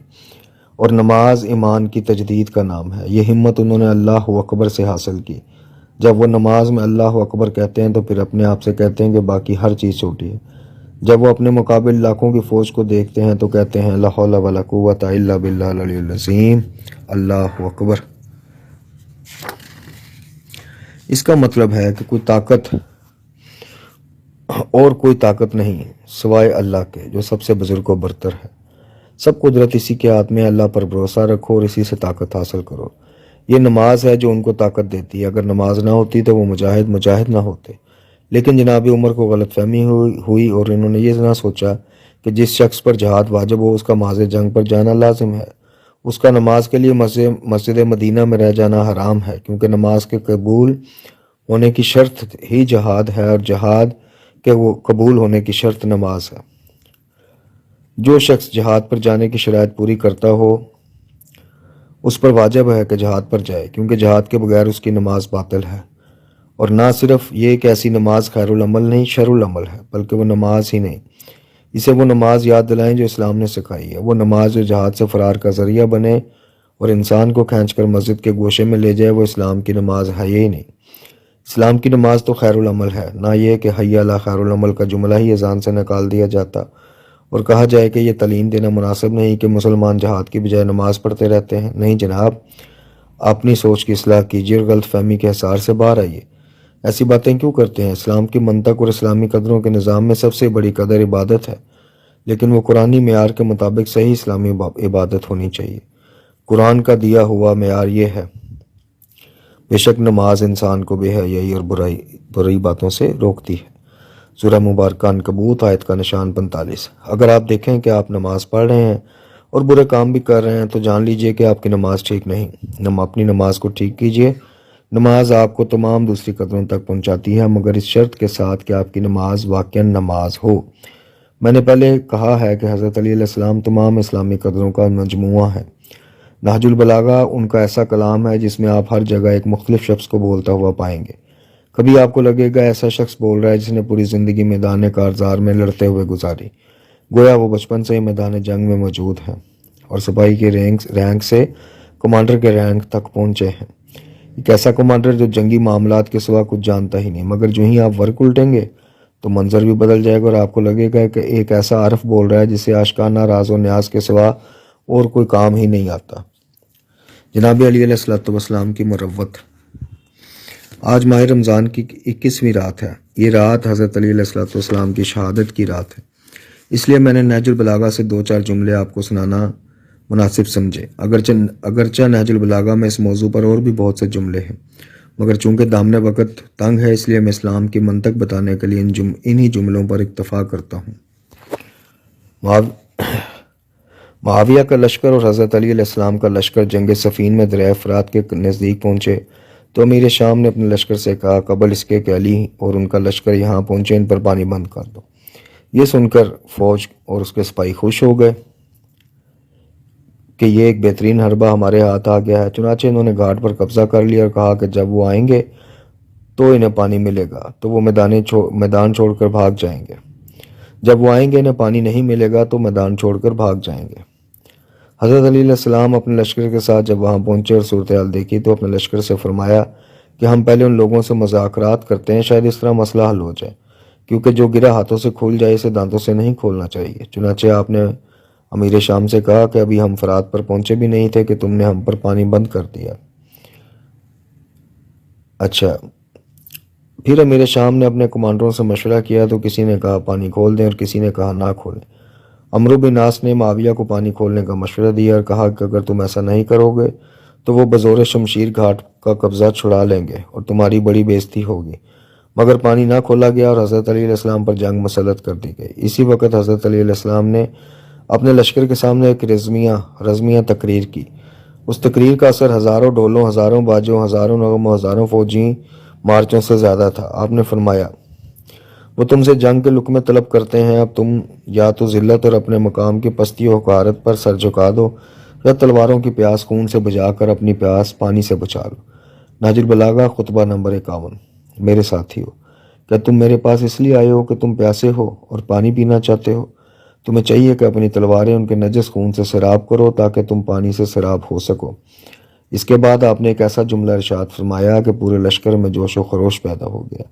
اور نماز ایمان کی تجدید کا نام ہے۔ یہ ہمت انہوں نے اللہ اکبر سے حاصل کی۔ جب وہ نماز میں اللہ اکبر کہتے ہیں تو پھر اپنے آپ سے کہتے ہیں کہ باقی ہر چیز چھوٹی ہے۔ جب وہ اپنے مقابل لاکھوں کی فوج کو دیکھتے ہیں تو کہتے ہیں لا حول ولا قوت الا باللہ العلی العظیم، اللہ اکبر۔ اس کا مطلب ہے کہ کوئی طاقت نہیں سوائے اللہ کے، جو سب سے بزرگ و برتر ہے۔ سب قدرت اسی کے ہاتھ میں، اللہ پر بھروسہ رکھو اور اسی سے طاقت حاصل کرو۔ یہ نماز ہے جو ان کو طاقت دیتی ہے۔ اگر نماز نہ ہوتی تو وہ مجاہد نہ ہوتے۔ لیکن جناب عمر کو غلط فہمی ہوئی اور انہوں نے یہ نہ سوچا کہ جس شخص پر جہاد واجب ہو اس کا ماض جنگ پر جانا لازم ہے۔ اس کا نماز کے لیے مسجد مدینہ میں رہ جانا حرام ہے، کیونکہ نماز کے قبول ہونے کی شرط ہی جہاد ہے، اور جہاد کے وہ قبول ہونے کی شرط نماز ہے۔ جو شخص جہاد پر جانے کی شرائط پوری کرتا ہو اس پر واجب ہے کہ جہاد پر جائے، کیونکہ جہاد کے بغیر اس کی نماز باطل ہے۔ اور نہ صرف یہ کہ ایسی نماز خیر العمل نہیں شر العمل ہے، بلکہ وہ نماز ہی نہیں، اسے وہ نماز یاد دلائیں جو اسلام نے سکھائی ہے، وہ نماز جو جہاد سے فرار کا ذریعہ بنے اور انسان کو کھینچ کر مسجد کے گوشے میں لے جائے، وہ اسلام کی نماز ہے ہی نہیں۔ اسلام کی نماز تو خیر العمل ہے، نہ یہ کہ حی علی خیر العمل کا جملہ ہی اذان سے نکال دیا جاتا اور کہا جائے کہ یہ تعلیم دینا مناسب نہیں کہ مسلمان جہاد کی بجائے نماز پڑھتے رہتے ہیں۔ نہیں جناب، اپنی سوچ کی اصلاح کیجیے اور غلط فہمی کے حصار سے باہر آئیے۔ ایسی باتیں کیوں کرتے ہیں؟ اسلام کی منطق اور اسلامی قدروں کے نظام میں سب سے بڑی قدر عبادت ہے، لیکن وہ قرآنی معیار کے مطابق صحیح اسلامی عبادت ہونی چاہیے۔ قرآن کا دیا ہوا معیار یہ ہے، بے شک نماز انسان کو بے حیائی اور برائی باتوں سے روکتی ہے۔ سورہ مبارکہ عنکبوت آیت کا نشان 45۔ اگر آپ دیکھیں کہ آپ نماز پڑھ رہے ہیں اور برے کام بھی کر رہے ہیں تو جان لیجئے کہ آپ کی نماز ٹھیک نہیں۔ اپنی نماز کو ٹھیک کیجئے۔ نماز آپ کو تمام دوسری قدروں تک پہنچاتی ہے، مگر اس شرط کے ساتھ کہ آپ کی نماز واقعاً نماز ہو۔ میں نے پہلے کہا ہے کہ حضرت علی علیہ السلام تمام اسلامی قدروں کا مجموعہ ہے۔ نہج البلاغہ ان کا ایسا کلام ہے جس میں آپ ہر جگہ ایک مختلف شخص کو بولتا ہوا پائیں گے۔ کبھی آپ کو لگے گا ایسا شخص بول رہا ہے جس نے پوری زندگی میدان کارزار میں لڑتے ہوئے گزاری، گویا وہ بچپن سے ہی میدان جنگ میں موجود ہیں اور سپاہی کے رینک سے کمانڈر کے رینک تک پہنچے ہیں۔ ایک ایسا کمانڈر جو جنگی معاملات کے سوا کچھ جانتا ہی نہیں، مگر جو ہی آپ ورک الٹیں گے تو منظر بھی بدل جائے گا اور آپ کو لگے گا کہ ایک ایسا عارف بول رہا ہے جسے آشکارانہ راز و نیاز کے سوا اور کوئی کام ہی نہیں آتا۔ جناب علی علیہ السلام کی مروت۔ آج ماہ رمضان کی 21ویں رات ہے۔ یہ رات حضرت علی علیہ السلام کی شہادت کی رات ہے، اس لیے میں نے نہج البلاغہ سے 2-4 جملے آپ کو سنانا مناسب سمجھے۔ اگرچہ نہج البلاغہ میں اس موضوع پر اور بھی بہت سے جملے ہیں، مگر چونکہ دامن وقت تنگ ہے اس لیے میں اسلام کی منطق بتانے کے لیے انہی جملوں پر اکتفا کرتا ہوں۔ معاویہ کا لشکر اور حضرت علی علیہ السلام کا لشکر جنگ صفین میں دریائے فرات کے نزدیک پہنچے تو امیر شام نے اپنے لشکر سے کہا، قبل اس کے کہ علی اور ان کا لشکر یہاں پہنچے ان پر پانی بند کر دو۔ یہ سن کر فوج اور اس کے سپاہی خوش ہو گئے کہ یہ ایک بہترین حربہ ہمارے ہاتھ آ گیا ہے۔ چنانچہ انہوں نے گھاٹ پر قبضہ کر لیا اور کہا کہ جب وہ آئیں گے تو انہیں پانی ملے گا تو وہ میدان چھوڑ کر بھاگ جائیں گے، جب وہ آئیں گے انہیں پانی نہیں ملے گا تو میدان چھوڑ کر بھاگ جائیں گے۔ حضرت علی علیہ السلام اپنے لشکر کے ساتھ جب وہاں پہنچے اور صورتحال دیکھی تو اپنے لشکر سے فرمایا کہ ہم پہلے ان لوگوں سے مذاکرات کرتے ہیں، شاید اس طرح مسئلہ حل ہو جائے، کیونکہ جو گرا ہاتھوں سے کھول جائے اسے دانتوں سے نہیں کھولنا چاہیے۔ چنانچہ آپ نے امیر شام سے کہا کہ ابھی ہم فرات پر پہنچے بھی نہیں تھے کہ تم نے ہم پر پانی بند کر دیا۔ اچھا، پھر امیر شام نے اپنے کمانڈروں سے مشورہ کیا تو کسی نے کہا پانی کھول دیں اور کسی نے کہا نہ کھولیں۔ عمرو بن عاص نے معاویہ کو پانی کھولنے کا مشورہ دیا اور کہا کہ اگر تم ایسا نہیں کرو گے تو وہ بزور شمشیر گھاٹ کا قبضہ چھڑا لیں گے اور تمہاری بڑی بے عزتی ہوگی۔ مگر پانی نہ کھولا گیا اور حضرت علی علیہ السلام پر جنگ مسلط کر دی گئی۔ اسی وقت حضرت علی علیہ السلام نے اپنے لشکر کے سامنے ایک رزمیہ تقریر کی۔ اس تقریر کا اثر ہزاروں ڈولوں، ہزاروں باجوں، ہزاروں نغموں، ہزاروں فوجی مارچوں سے زیادہ تھا۔ آپ نے فرمایا، وہ تم سے جنگ کے لقمے طلب کرتے ہیں، اب تم یا تو ذلت اور اپنے مقام کی پستی و حقارت پر سر جھکا دو یا تلواروں کی پیاس خون سے بجھا کر اپنی پیاس پانی سے بچا لو۔ نہج البلاغہ خطبہ نمبر 51۔ میرے ساتھیو، کیا تم میرے پاس اس لیے آئے ہو کہ تم پیاسے ہو اور پانی پینا چاہتے ہو؟ تمہیں چاہیے کہ اپنی تلواریں ان کے نجس خون سے سیراب کرو تاکہ تم پانی سے سیراب ہو سکو۔ اس کے بعد آپ نے ایک ایسا جملہ ارشاد فرمایا کہ پورے لشکر میں جوش و خروش پیدا ہو گیا۔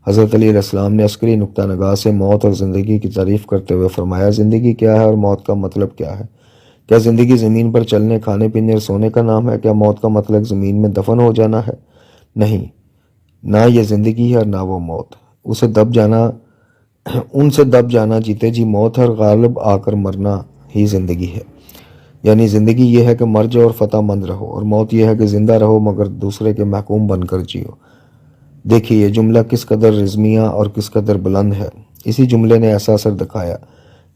حضرت علی علیہ السلام نے عسکری نقطہ نگاہ سے موت اور زندگی کی تعریف کرتے ہوئے فرمایا، زندگی کیا ہے اور موت کا مطلب کیا ہے؟ کیا زندگی زمین پر چلنے، کھانے پینے اور سونے کا نام ہے؟ کیا موت کا مطلب زمین میں دفن ہو جانا ہے؟ نہیں، نہ یہ زندگی ہے اور نہ وہ موت۔ ان سے دب جانا جیتے جی موت ہے اور غالب آ کر مرنا ہی زندگی ہے۔ یعنی زندگی یہ ہے کہ مر جاؤ اور فتح مند رہو، اور موت یہ ہے کہ زندہ رہو مگر دوسرے کے محکوم بن کر جیو۔ دیکھیے یہ جملہ کس قدر رزمیہ اور کس قدر بلند ہے۔ اسی جملے نے ایسا اثر دکھایا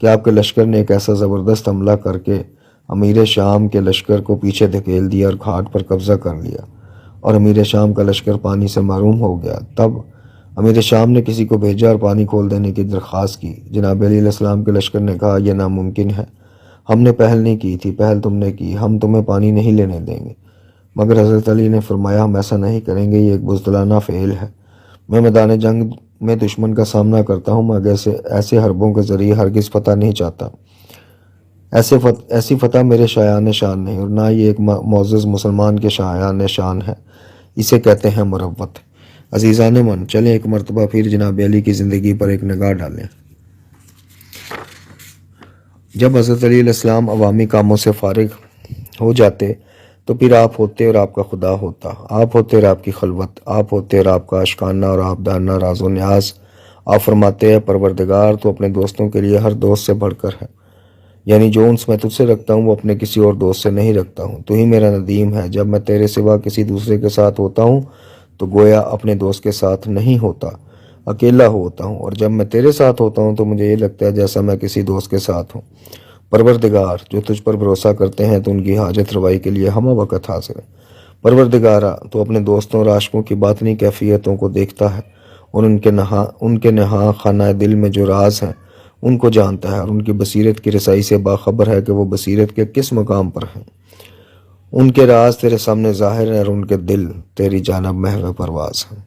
کہ آپ کے لشکر نے ایک ایسا زبردست حملہ کر کے امیر شام کے لشکر کو پیچھے دھکیل دیا اور گھاٹ پر قبضہ کر لیا، اور امیر شام کا لشکر پانی سے محروم ہو گیا۔ تب امیر شام نے کسی کو بھیجا اور پانی کھول دینے کی درخواست کی۔ جناب علی علیہ السلام کے لشکر نے کہا، یہ ناممکن ہے، ہم نے پہل نہیں کی تھی، پہل تم نے کی، ہم تمہیں پانی نہیں لینے دیں گے۔ مگر حضرت علی نے فرمایا، ہم ایسا نہیں کریں گے، یہ ایک بزدلانہ فعل ہے۔ میں میدان جنگ میں دشمن کا سامنا کرتا ہوں، مگر ایسے حربوں کے ذریعے ہرگز فتح نہیں چاہتا۔ ایسی فتح میرے شایان شان نہیں، اور نہ یہ ایک معزز مسلمان کے شایان شان ہے۔ اسے کہتے ہیں مروت۔ عزیزان من، چلیں ایک مرتبہ پھر جناب علی کی زندگی پر ایک نگاہ ڈالیں۔ جب حضرت علی علیہ السلام عوامی کاموں سے فارغ ہو جاتے تو پھر آپ ہوتے اور آپ کا خدا ہوتا، آپ ہوتے اور آپ کی خلوت، آپ ہوتے اور آپ کا اشکانہ اور آپ دانہ راز و نیاز۔ آپ فرماتے ہیں پروردگار تو اپنے دوستوں کے لیے ہر دوست سے بڑھ کر ہے، یعنی جو انس میں تجھ سے رکھتا ہوں وہ اپنے کسی اور دوست سے نہیں رکھتا ہوں۔ تو ہی میرا ندیم ہے، جب میں تیرے سوا کسی دوسرے کے ساتھ ہوتا ہوں تو گویا اپنے دوست کے ساتھ نہیں ہوتا، اکیلا ہوتا ہوں، اور جب میں تیرے ساتھ ہوتا ہوں تو مجھے یہ لگتا ہے جیسا میں کسی دوست کے ساتھ ہوں۔ پروردگار، جو تجھ پر بھروسہ کرتے ہیں تو ان کی حاجت روائی کے لیے ہمہ وقت حاضر ہے۔ پروردگارا، تو اپنے دوستوں اور عاشقوں کی باطنی کیفیتوں کو دیکھتا ہے اور ان کے نہاں خانہ دل میں جو راز ہیں ان کو جانتا ہے، اور ان کی بصیرت کی رسائی سے باخبر ہے کہ وہ بصیرت کے کس مقام پر ہیں۔ ان کے راز تیرے سامنے ظاہر ہیں اور ان کے دل تیری جانب محو پرواز ہیں۔